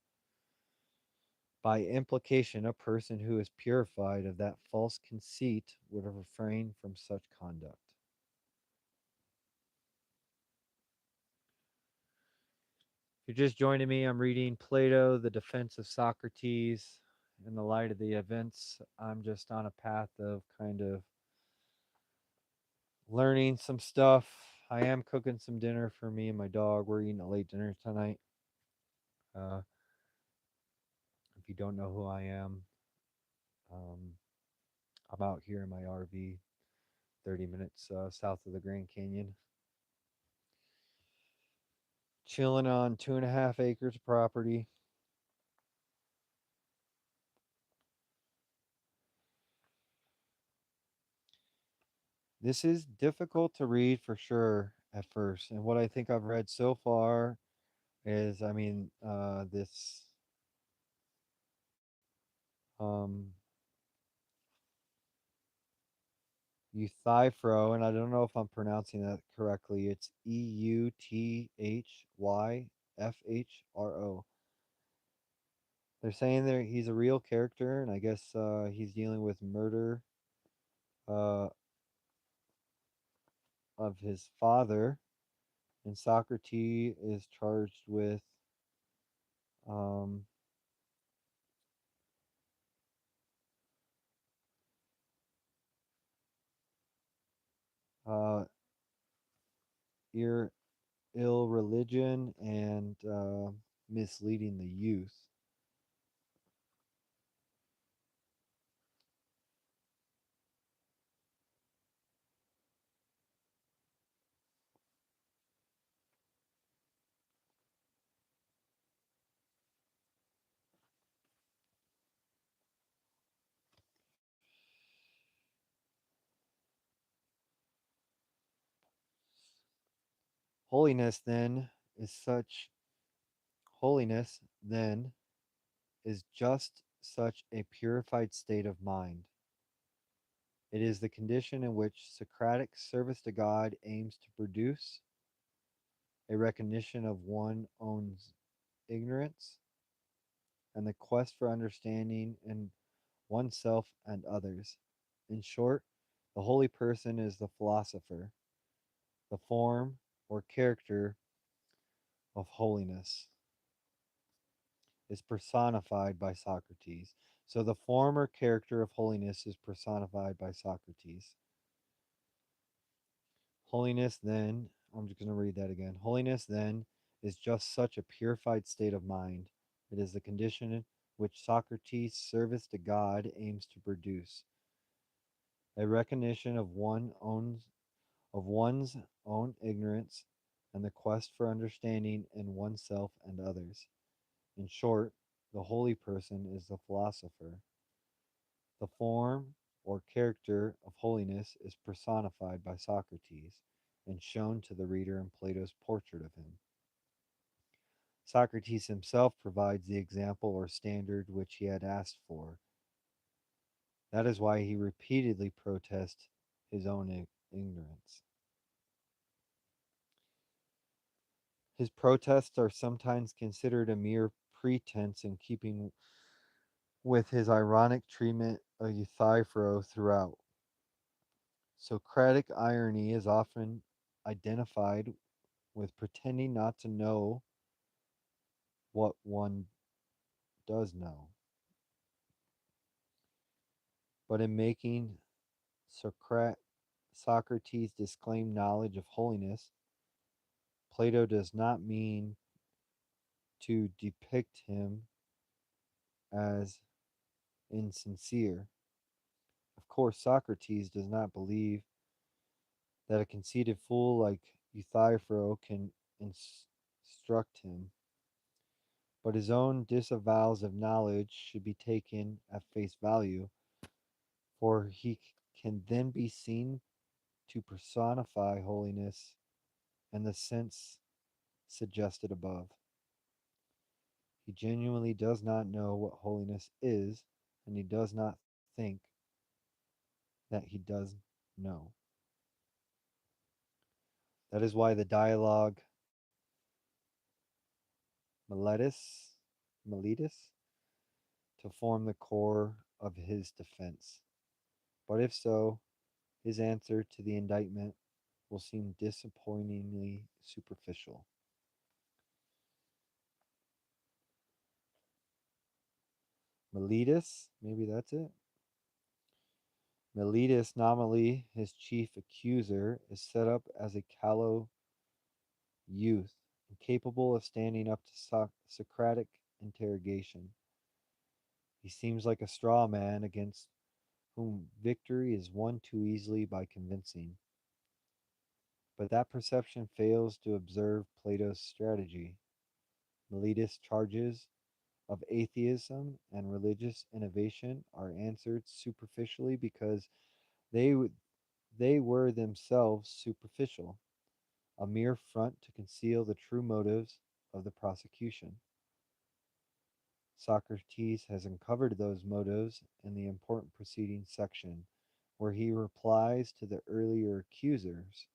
By implication, a person who is purified of that false conceit would refrain from such conduct. If you're just joining me, I'm reading Plato, The Defense of Socrates. In the light of the events, I'm just on a path of kind of learning some stuff. I am cooking some dinner for me and my dog. We're eating a late dinner tonight. Uh, if you don't know who I am, um, I'm out here in my RV, 30 minutes south of the Grand Canyon, chilling on 2.5 acres of property. This is difficult to read for sure at first, and what I think I've read so far is, I mean, this um, Euthyphro, and I don't know if I'm pronouncing that correctly. It's Euthyphro. They're saying that he's a real character, and I guess he's dealing with murder uh, of his father, and Socrates is charged with um, uh, ir- ill religion and misleading the youth. Holiness then is such holiness then is just such a purified state of mind. It is the condition in which Socratic service to God aims to produce a recognition of one's own ignorance and the quest for understanding in oneself and others. In short, the holy person is the philosopher, the form or character of holiness. is personified by Socrates. So the former character of holiness is personified by Socrates. Holiness then, I'm just going to read that again. Holiness then is just such a purified state of mind. It is the condition which Socrates' service to God aims to produce. A recognition of one's own ignorance and the quest for understanding in oneself and others. In short, the holy person is the philosopher. The form or character of holiness is personified by Socrates and shown to the reader in Plato's portrait of him. Socrates himself provides the example or standard which he had asked for. That is why he repeatedly protests his own ignorance. His protests are sometimes considered a mere pretense in keeping with his ironic treatment of Euthyphro throughout. Socratic irony is often identified with pretending not to know what one does know. But in making Socrates disclaim knowledge of holiness, Plato does not mean to depict him as insincere. Of course, Socrates does not believe that a conceited fool like Euthyphro can instruct him, but his own disavowals of knowledge should be taken at face value, for he can then be seen to personify holiness in the sense suggested above. He genuinely does not know what holiness is, and he does not think that he does know. That is why the dialogue Miletus, Miletus to form the core of his defense. But if so, his answer to the indictment will seem disappointingly superficial. Miletus, maybe that's it. Miletus, nominally his chief accuser, is set up as a callow youth, incapable of standing up to Socratic interrogation. He seems like a straw man against whom victory is won too easily by convincing. But that perception fails to observe Plato's strategy. Miletus' charges of atheism and religious innovation are answered superficially because they, they were themselves superficial, a mere front to conceal the true motives of the prosecution. Socrates has uncovered those motives in the important preceding section, where he replies to the earlier accusers.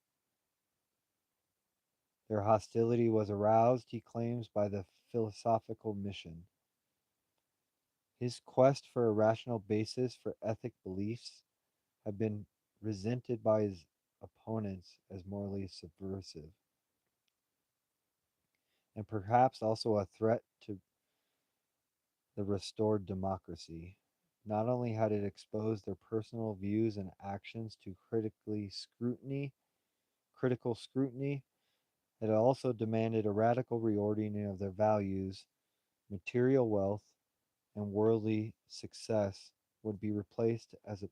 Their hostility was aroused, he claims, by the philosophical mission. His quest for a rational basis for ethic beliefs had been resented by his opponents as morally subversive, and perhaps also a threat to the restored democracy. Not only had it exposed their personal views and actions to critical scrutiny, it also demanded a radical reordering of their values. Material wealth and worldly success would be replaced as a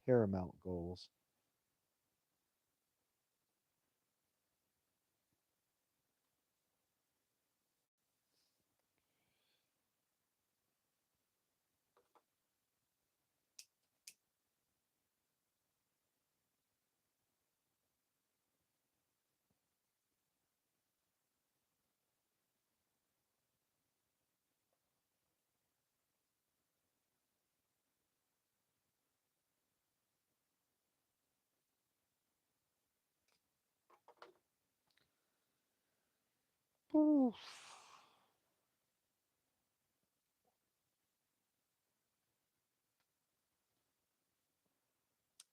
paramount goals. Oof.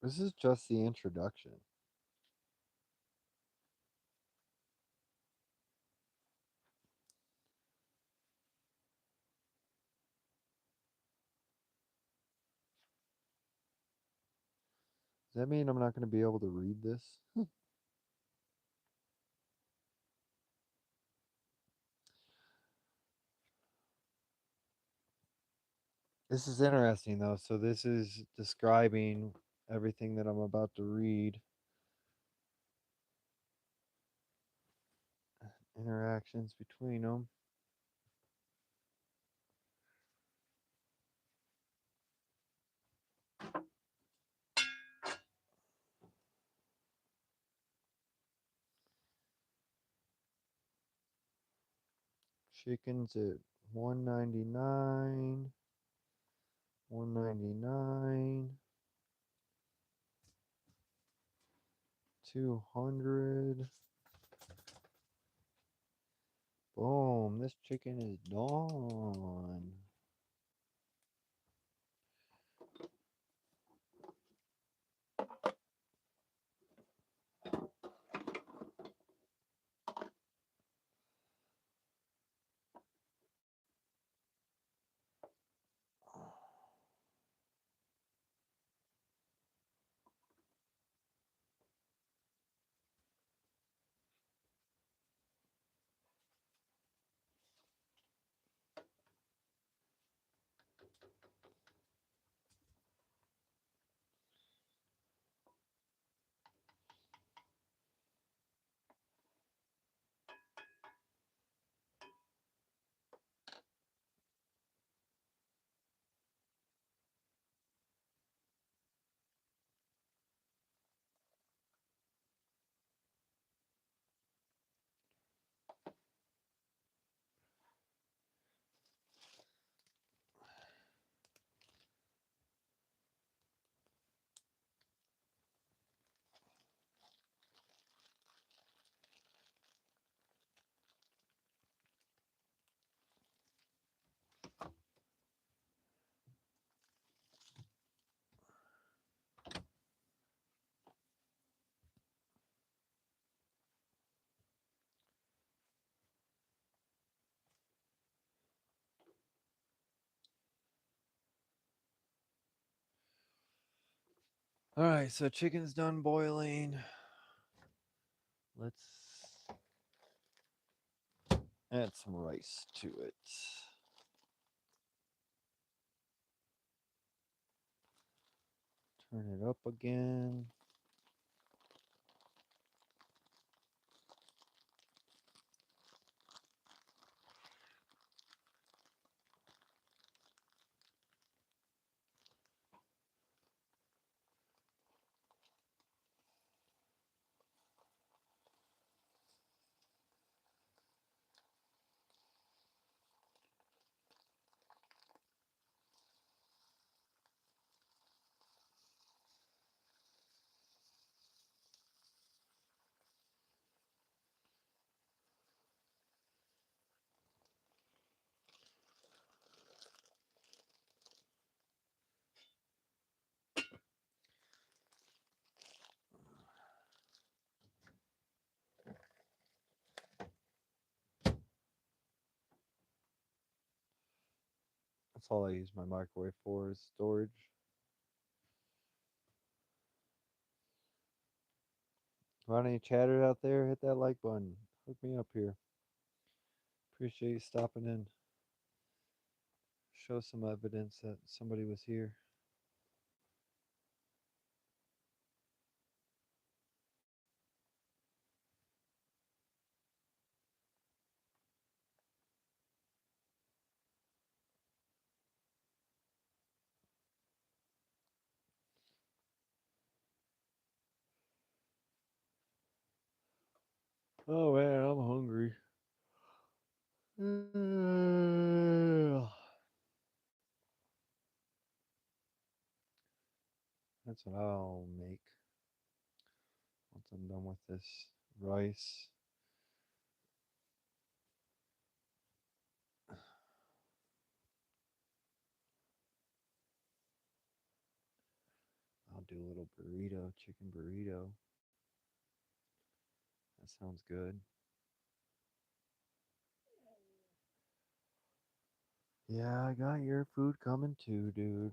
This is just the introduction. Does that mean I'm not going to be able to read this? This is interesting though. So this is describing everything that I'm about to read. Interactions between them. Chickens at 199, 199, 200. Boom, this chicken is done. All right, so chicken's done boiling. Let's add some rice to it. Turn it up again. That's all I use my microwave for is storage. Want any chatter out there? Hit that like button. Hook me up here. Appreciate you stopping in. Show some evidence that somebody was here. Oh man, I'm hungry. That's what I'll make once I'm done with this rice. I'll do a little burrito, chicken burrito. That sounds good. Yeah, I got your food coming too, dude.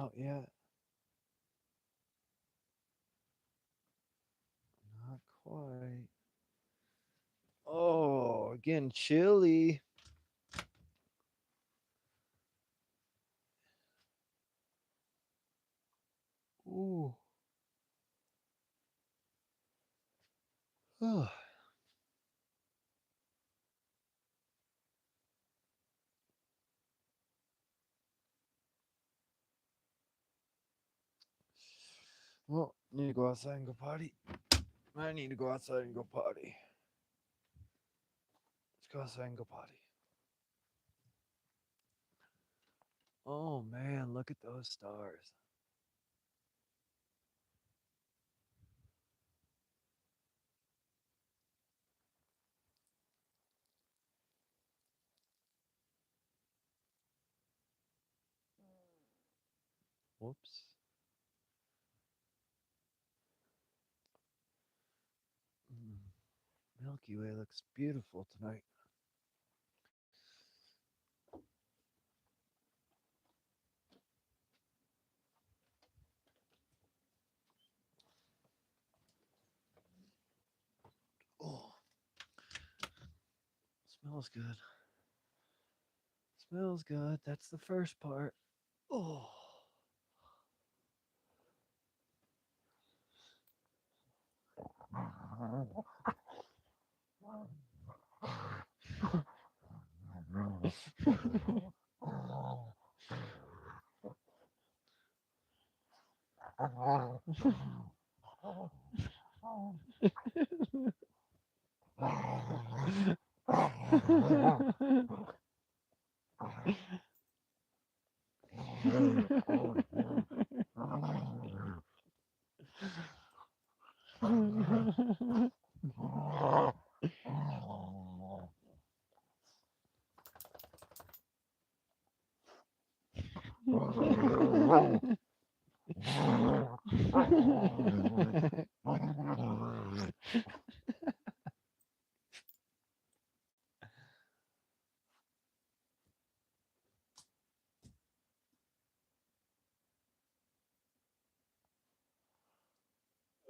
out yet. Not quite. Oh, again, chilly. Ooh. Oh. Well, need to go outside and go potty. I need to go outside and go potty. Let's go outside and go potty. Oh man, look at those stars. Whoops. Mm. Milky Way looks beautiful tonight. Oh, smells good. Smells good. That's the first part. Oh.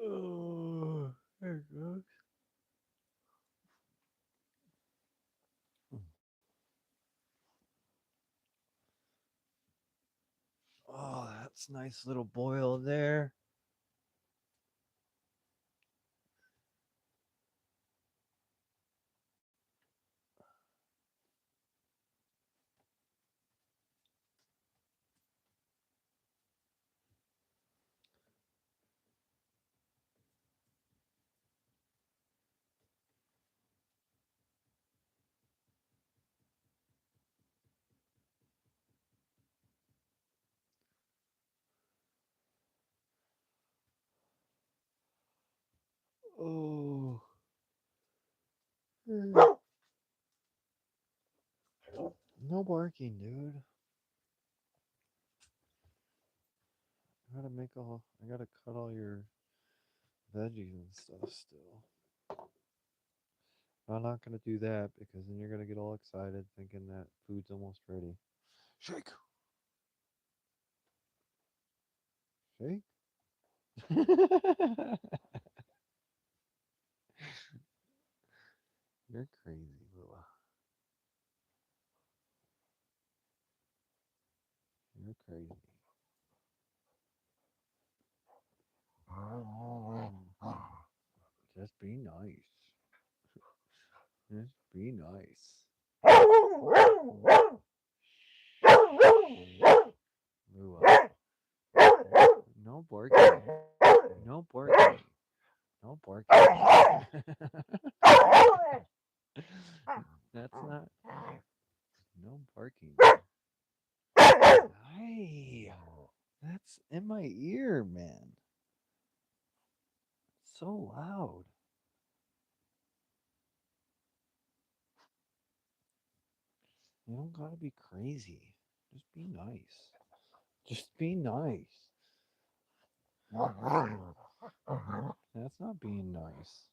Oh, there it goes. Oh, that's nice little boil there. Oh, no barking, dude. I gotta cut all your veggies and stuff still. I'm not gonna do that because then you're gonna get all excited thinking that food's almost ready. Shake, shake. You're crazy, Lua. You're crazy. Just be nice. Just be nice. Lua. No barking. No barking. No barking. That's not. No barking. Hey, that's in my ear, man. So loud. You don't gotta be crazy. Just be nice. Just be nice. That's not being nice.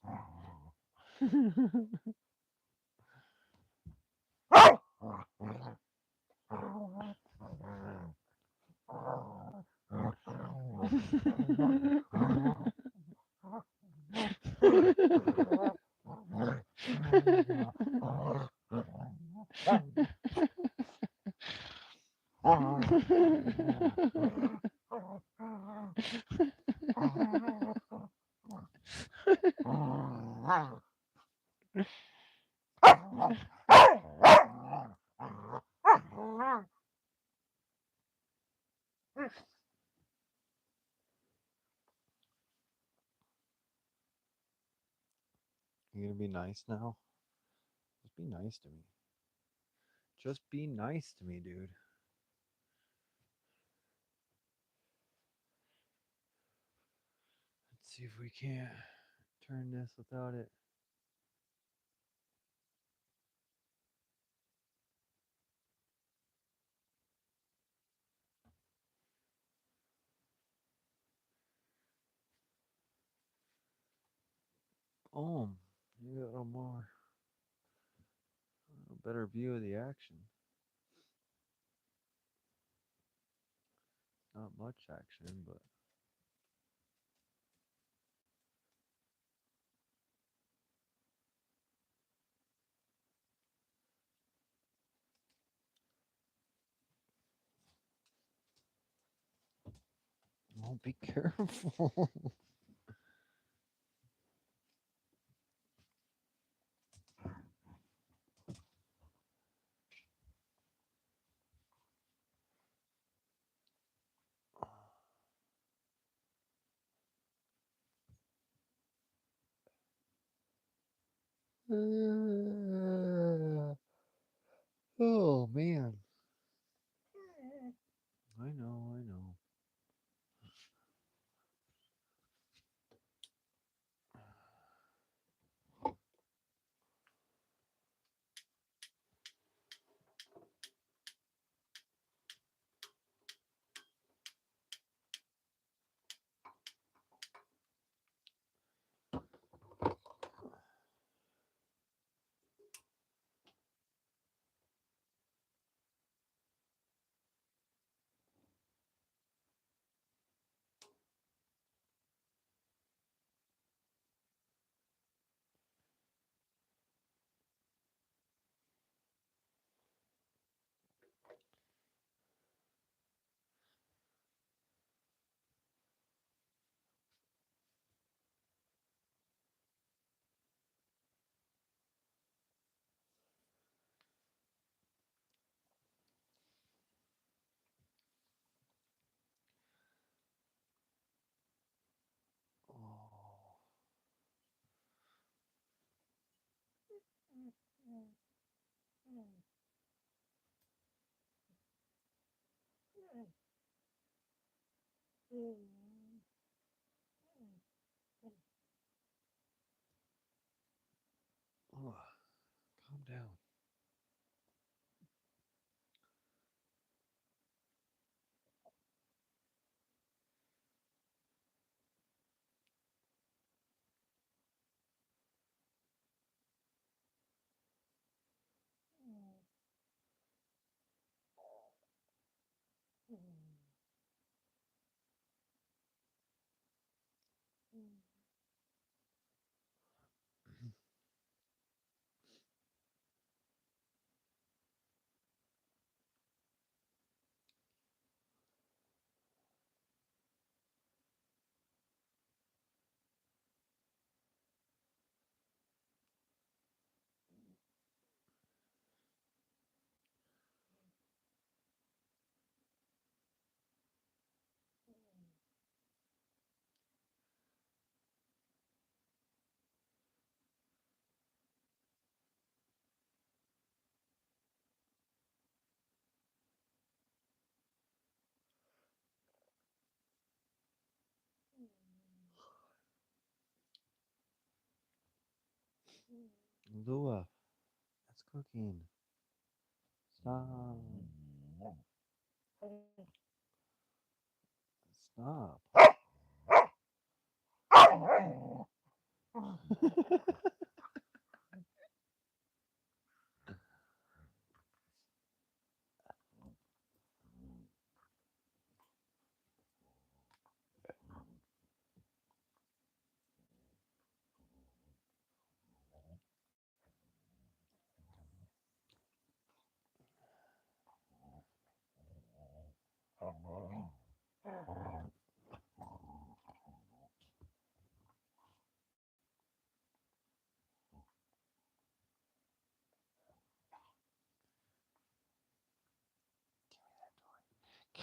You gonna be nice now? Just be nice to me. Just be nice to me, dude. Let's see if we can't turn this without it. Boom. You got a little more, a better view of the action. Not much action, but oh, be careful. Oh man. I know, I know. Oh. Oh. Calm down. Lua, that's cooking. Stop. Stop.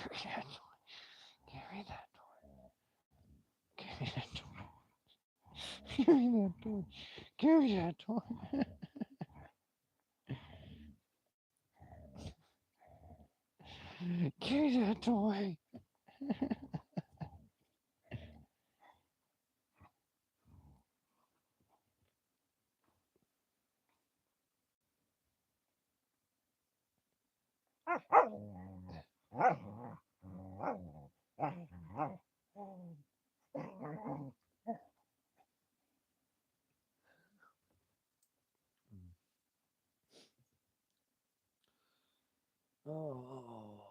Give me that toy. Give me that toy. Give me that toy. Give me that toy. Give me that toy. Oh.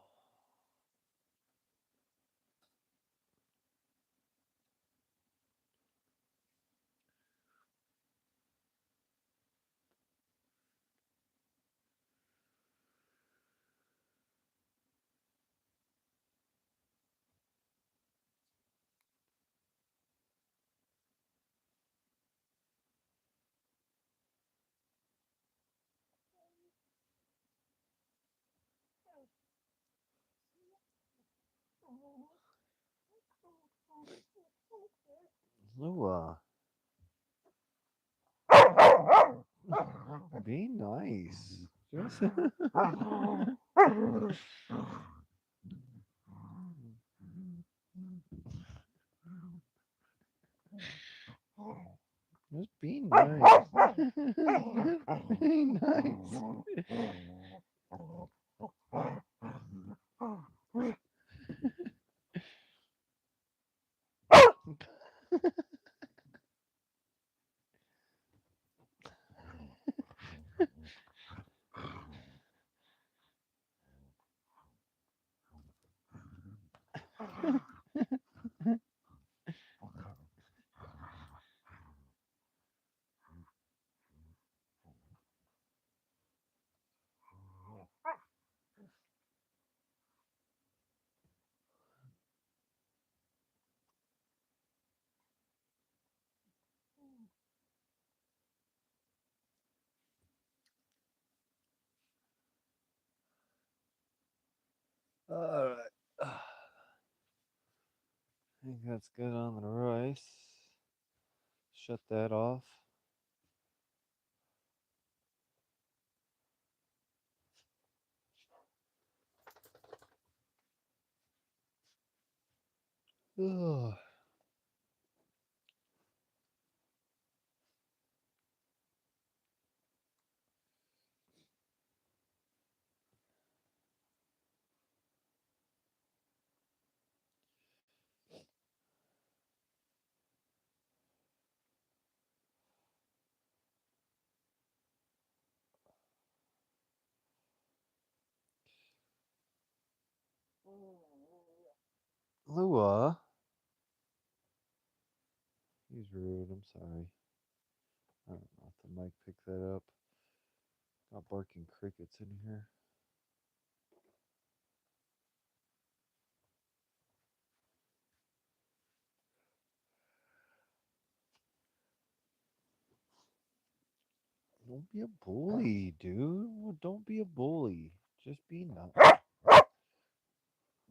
Lua, be nice. Just Just be nice. Just be nice. All right. I think that's good on the rice. Shut that off. Ugh. Lua. He's rude. I'm sorry. I don't know if the mic picked that up. Got barking crickets in here. Don't be a bully, dude. Well, don't be a bully. Just be nice.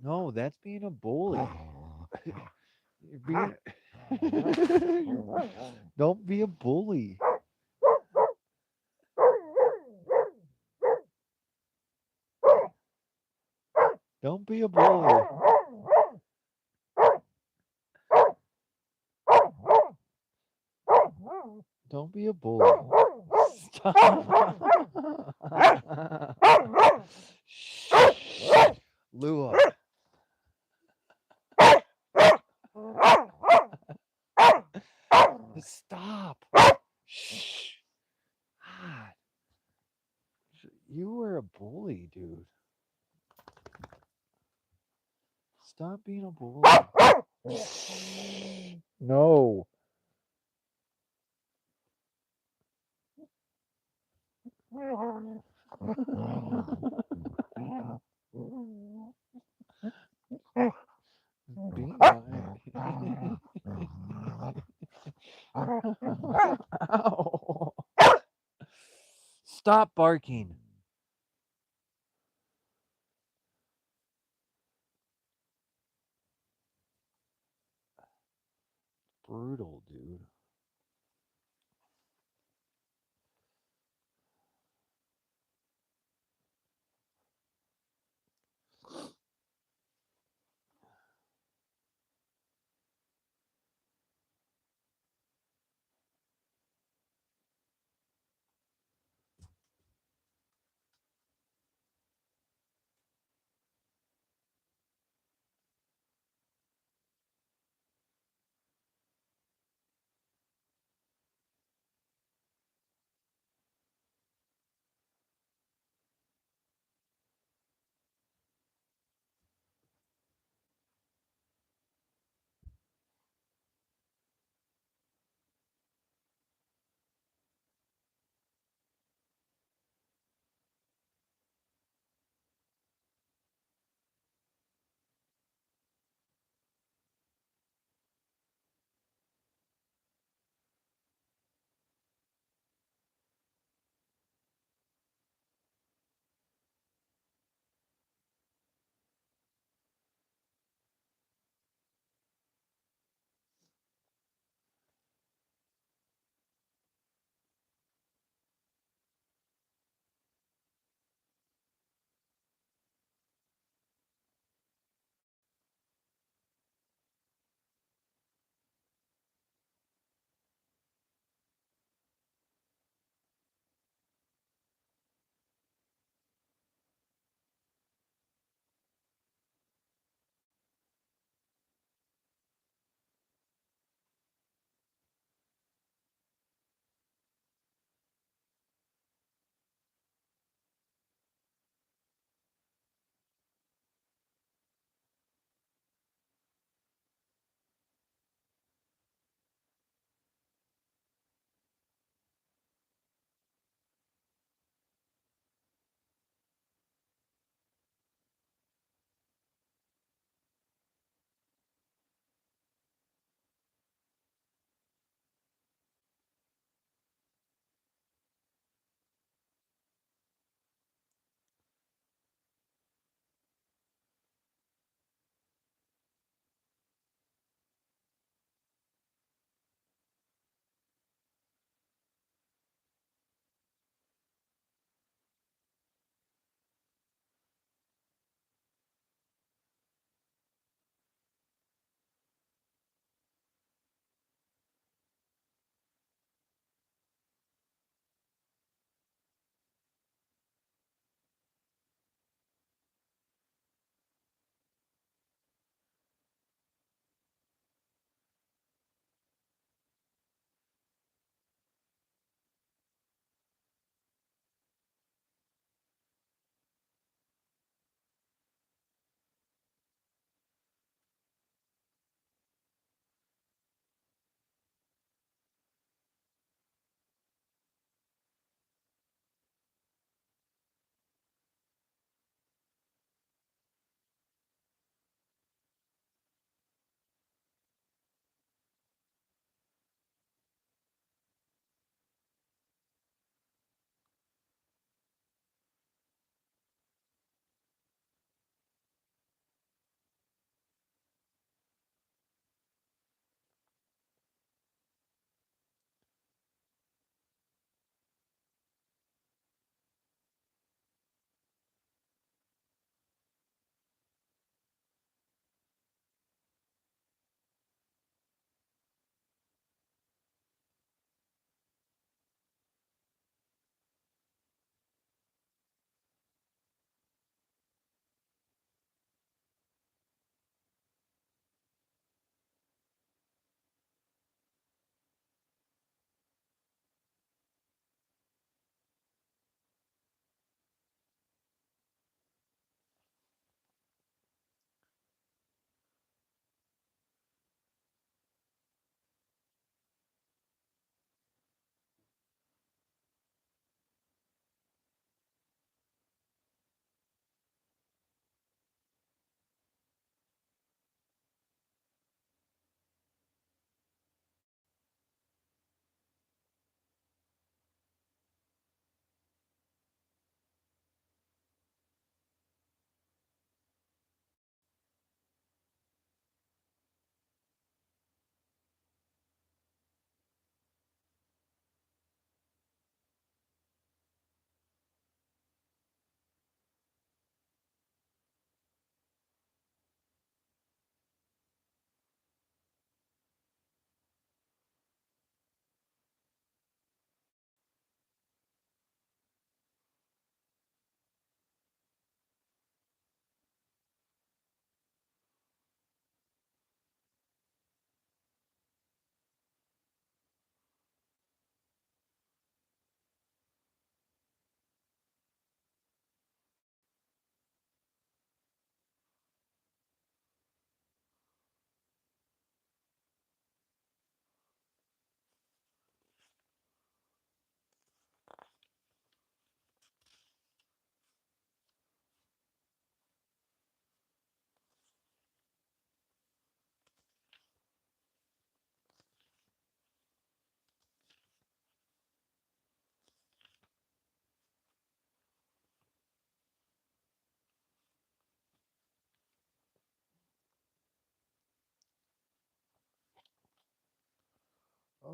No, that's being a bully. You're being. Don't be a bully. Don't be a bully. Don't be a bully. Stop. Shh. Lua. Stop. Shh. God. You were a bully, dude. Stop being a bully. No. Be nice. Ow. Stop barking. brutal, dude.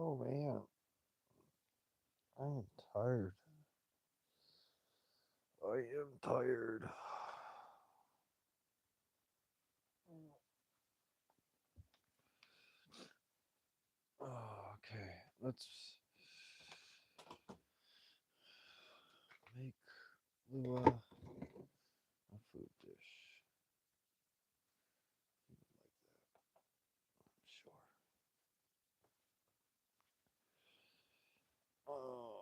Oh man, I am tired. I am tired. Oh, okay, let's make Lua a food dish. Sure. Oh.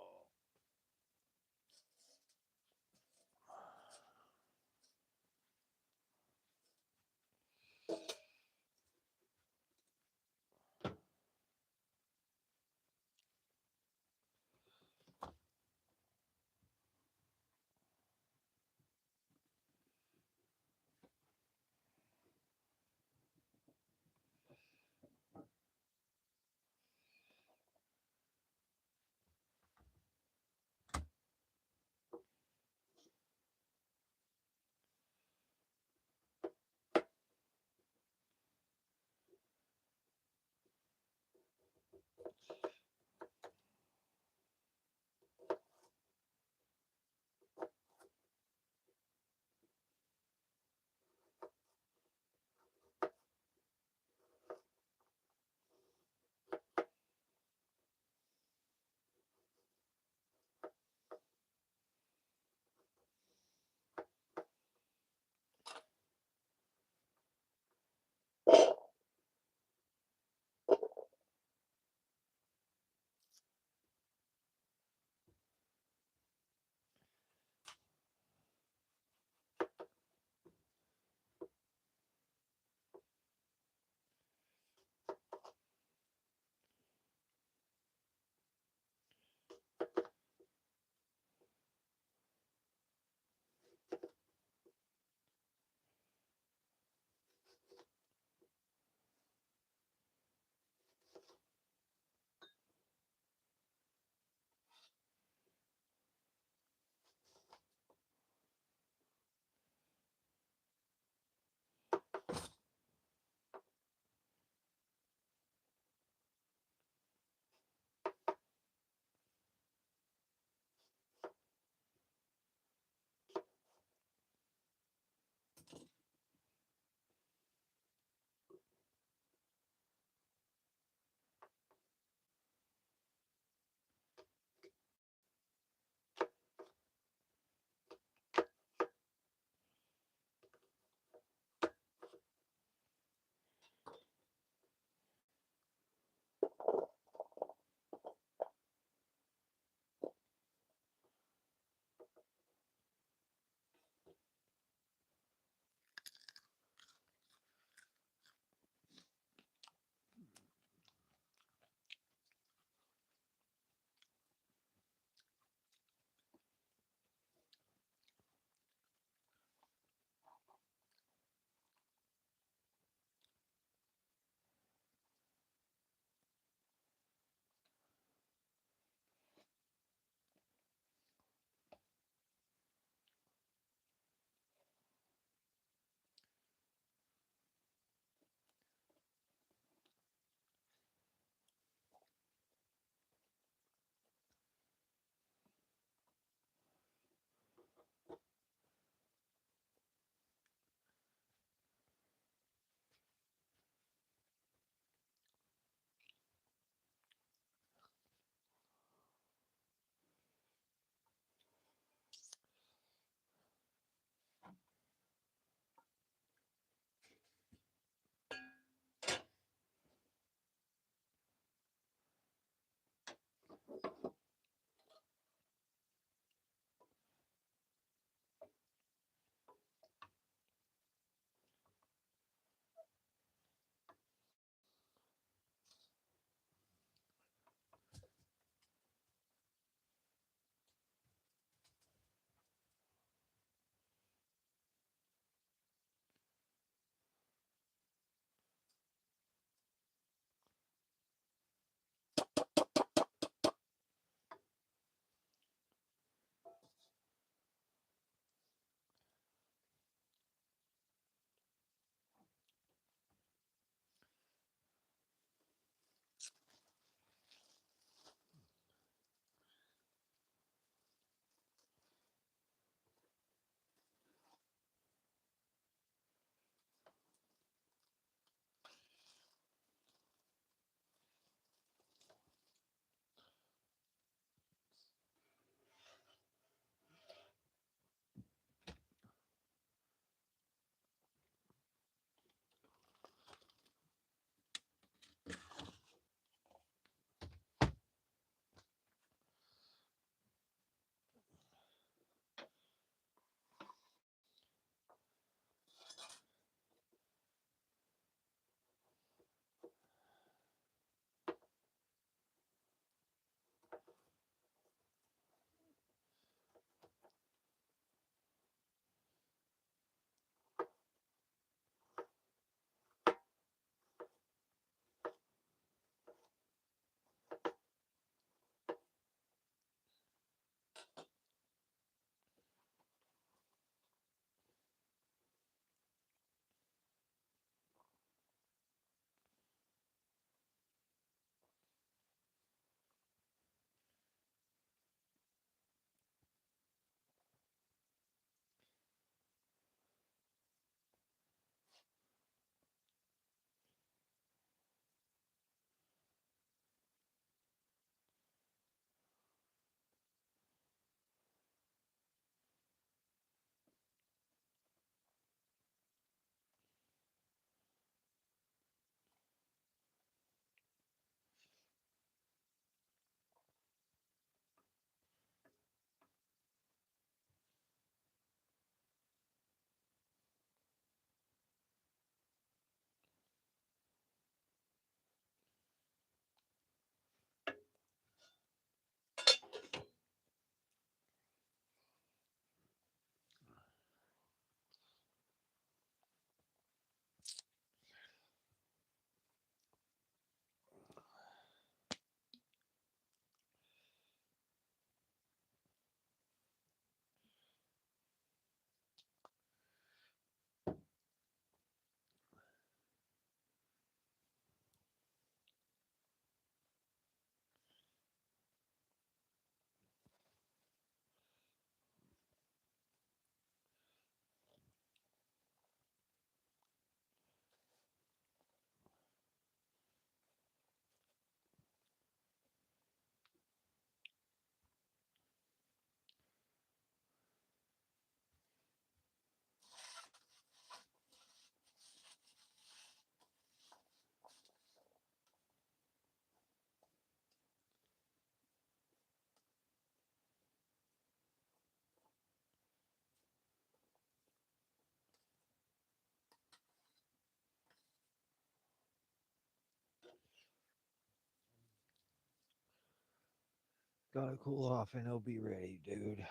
Gotta cool off and he'll be ready, dude.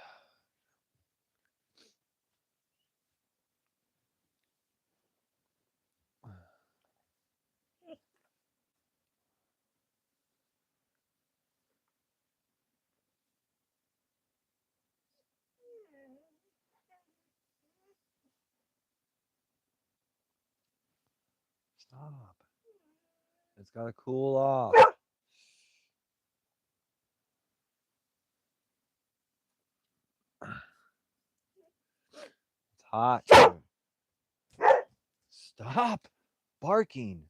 Stop. It's gotta cool off. It's hot. Dude. Stop barking.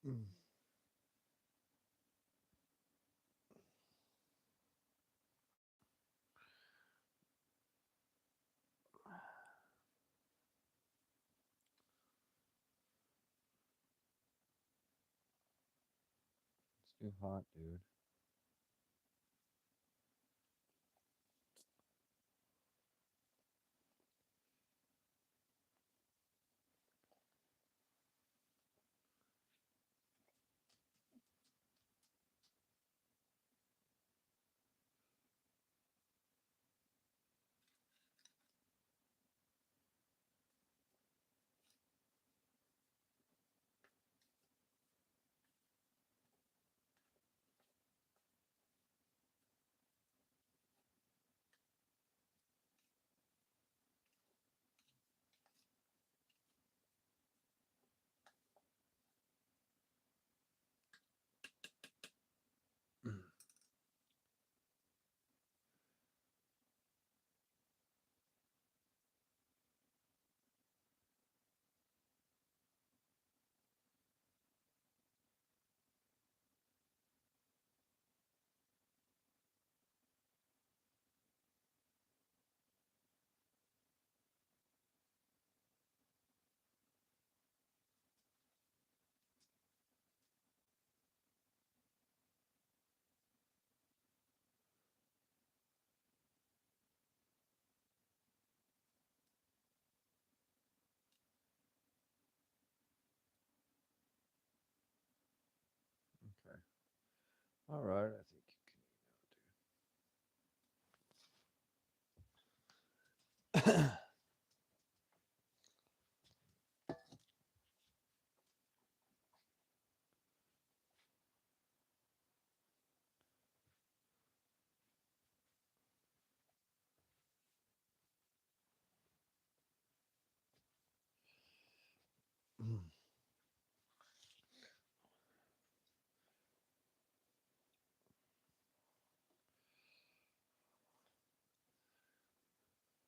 Mm. It's too hot, dude. Mm. Okay. All right. I think you can, dude.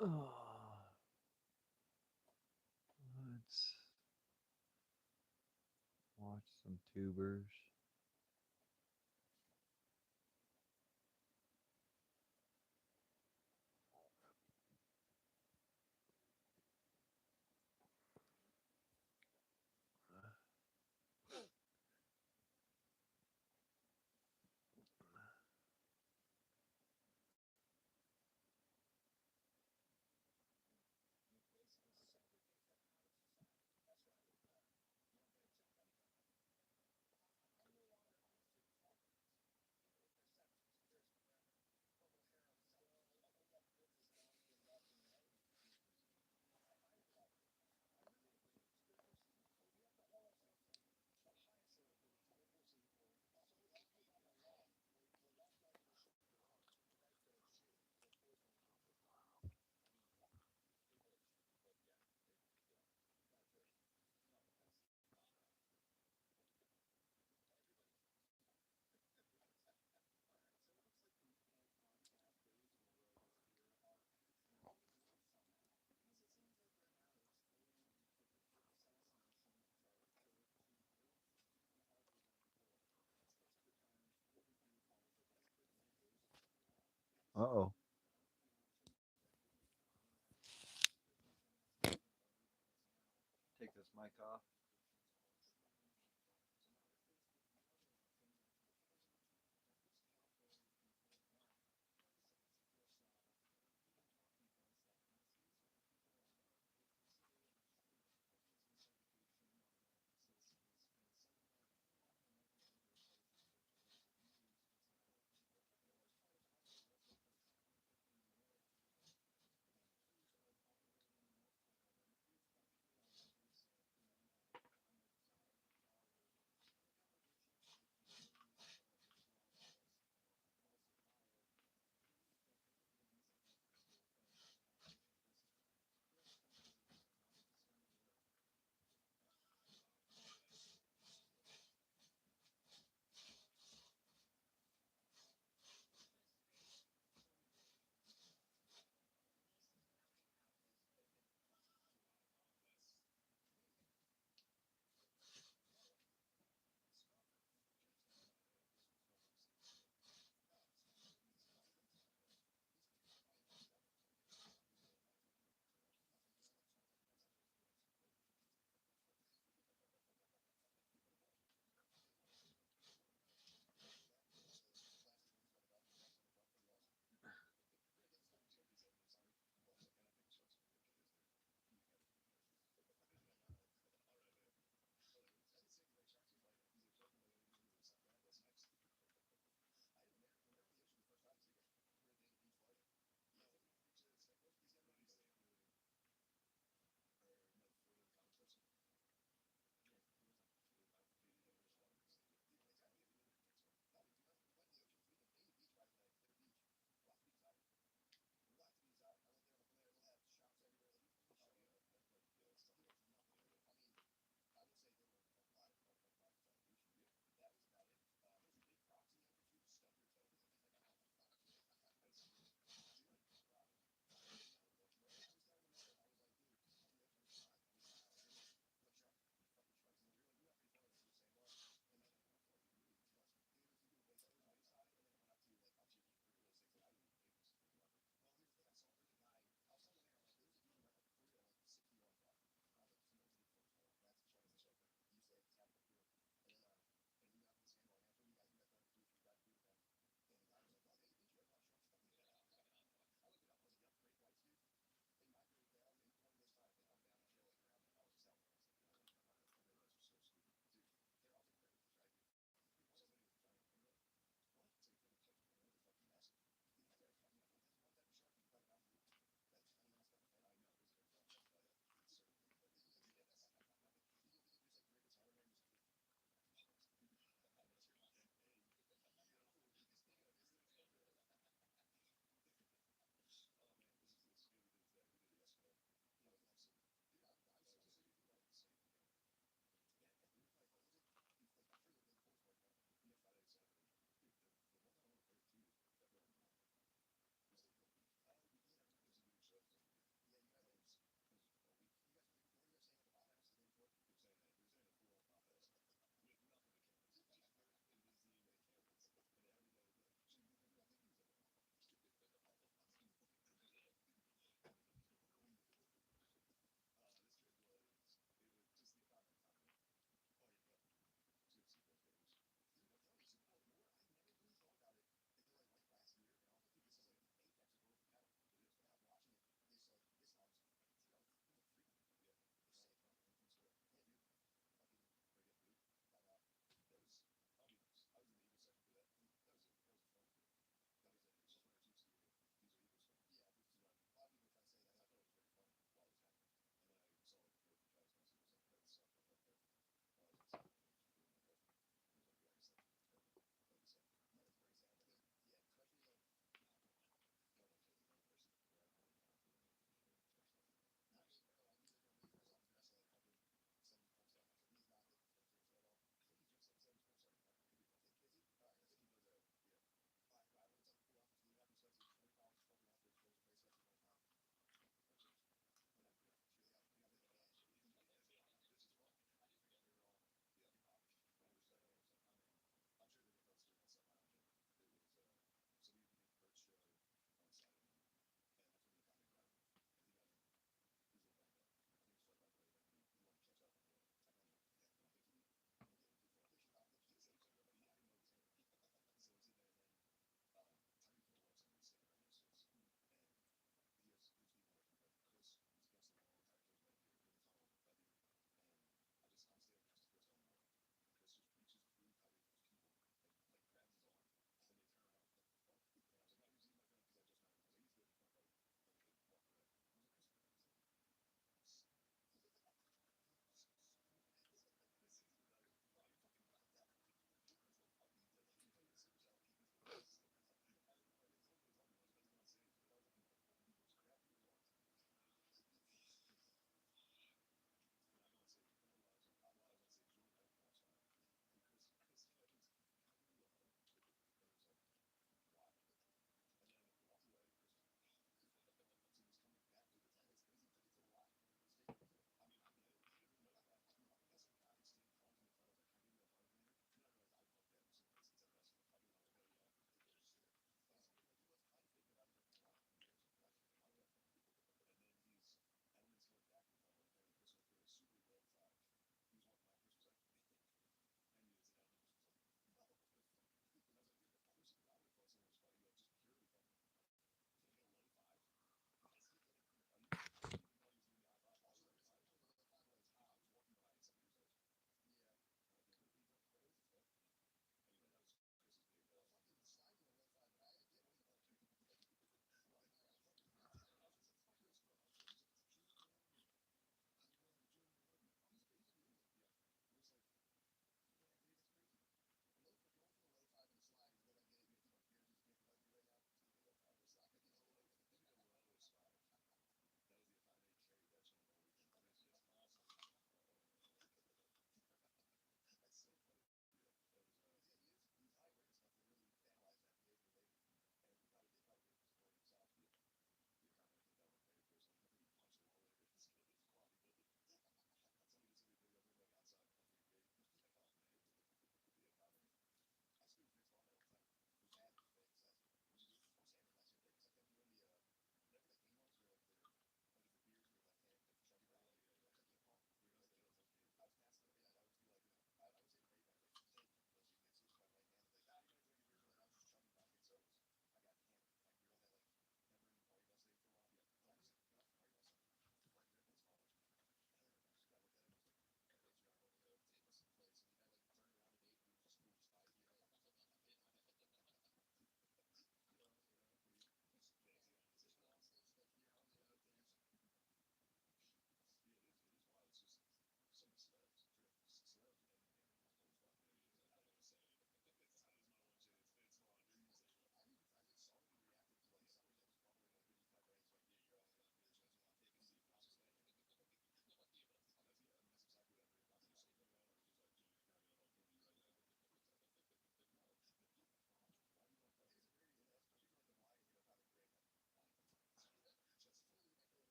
Oh, let's watch some tubers. Uh-oh. Take this mic off.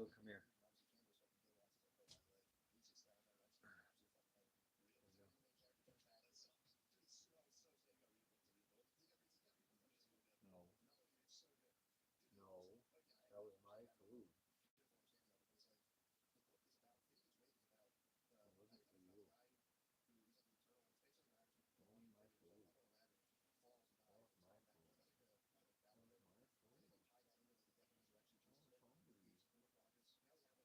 Lulu, come here. No, no, that was my food. It wasn't for you. Only my food. That was my food. That was my food. I was hungry.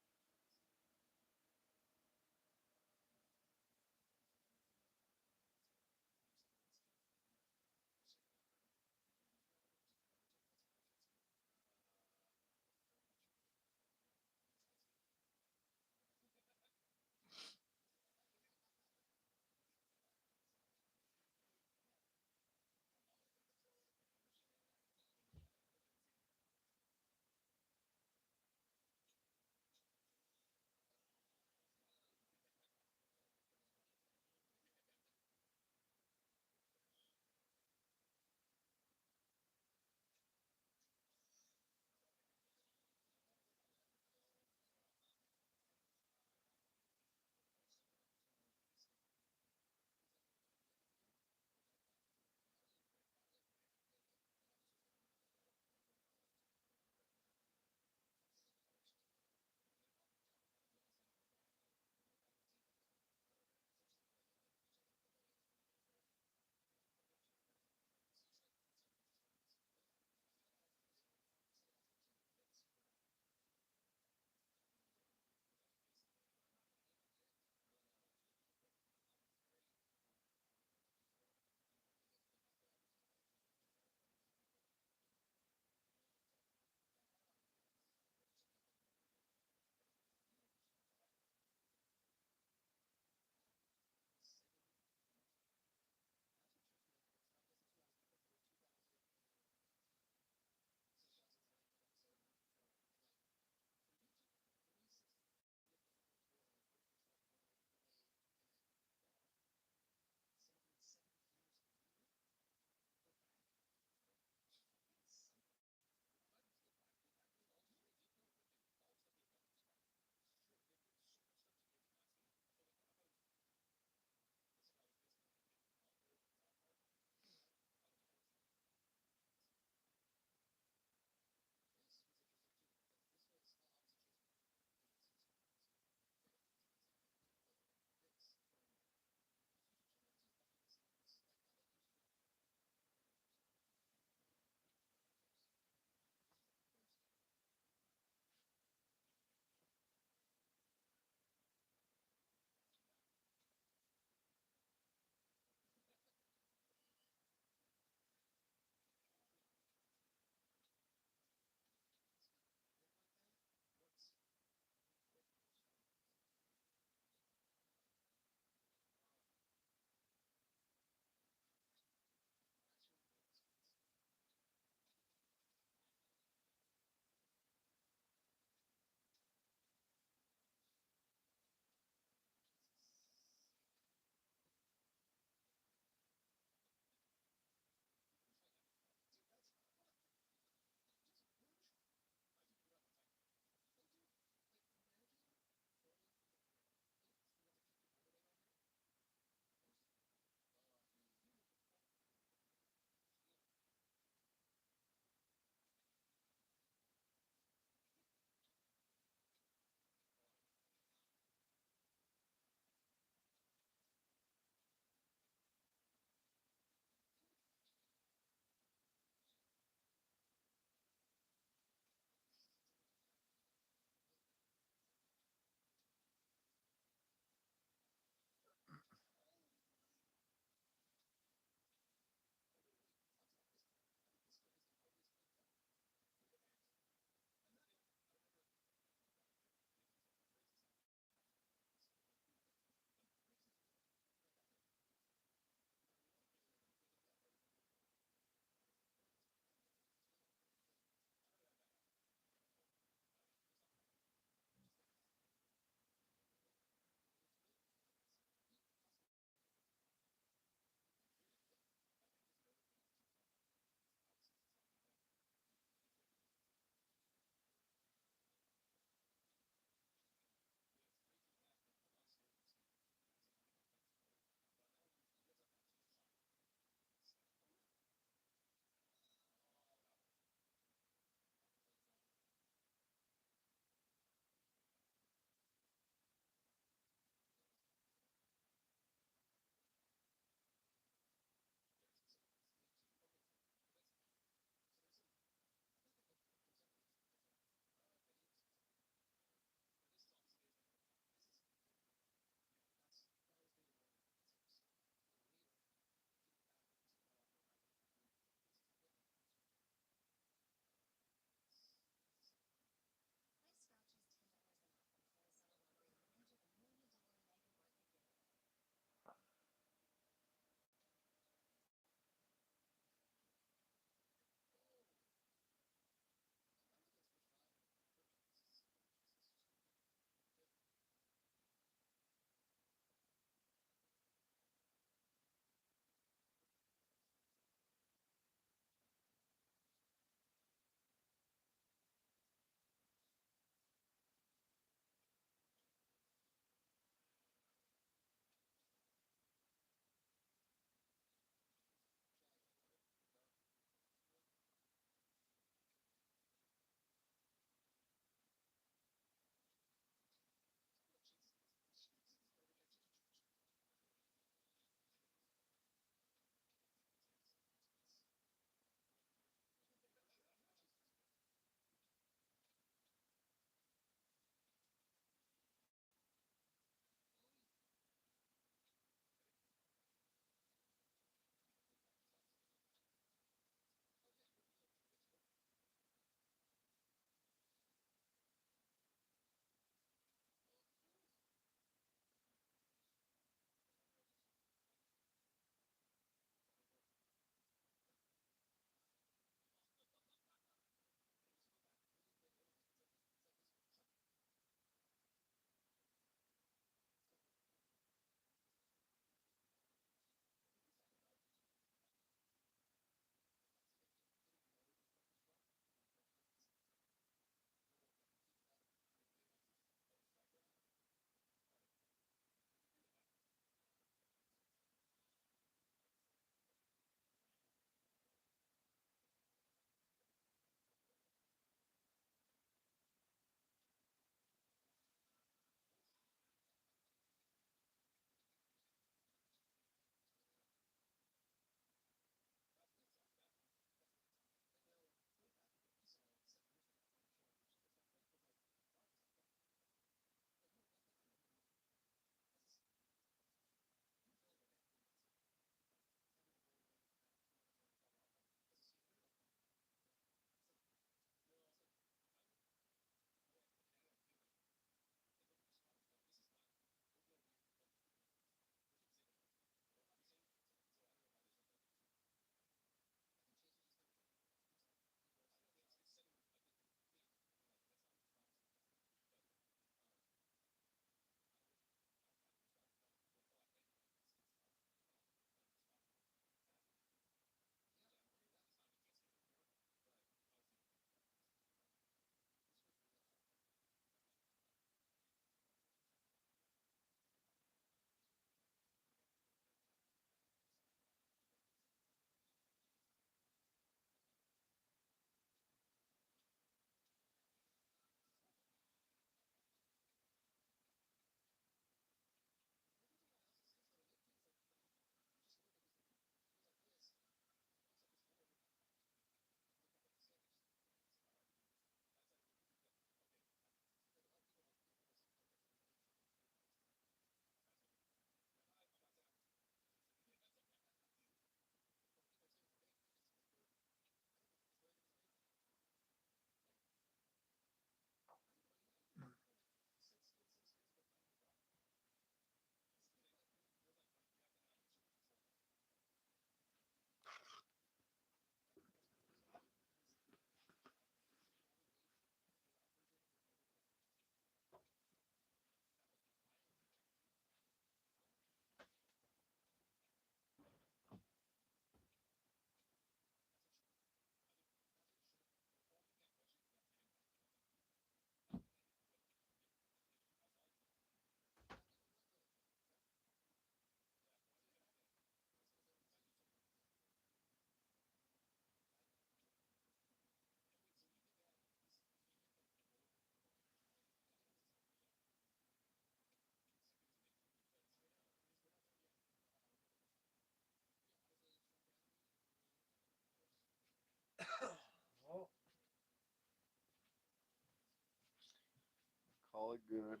Call it good.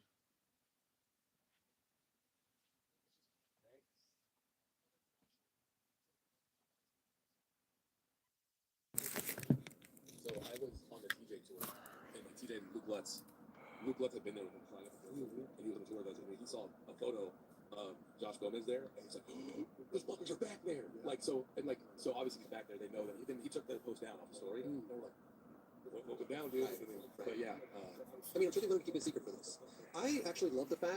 So I was on the TJ tour, and like TJ and Luke Lutz. Luke Lutz had been there with him flying up the field, and he was on the tour with us, and he saw a photo of Josh Gomez there, and he's like, oh, "Those fuckers are back there!" Like so, and like so. Obviously, he's back there. They know that. Then he took the post down off the story, and they're like, "What went down, dude?" But yeah, I mean, I'm sure they're going to keep it secret for this. I actually love the fact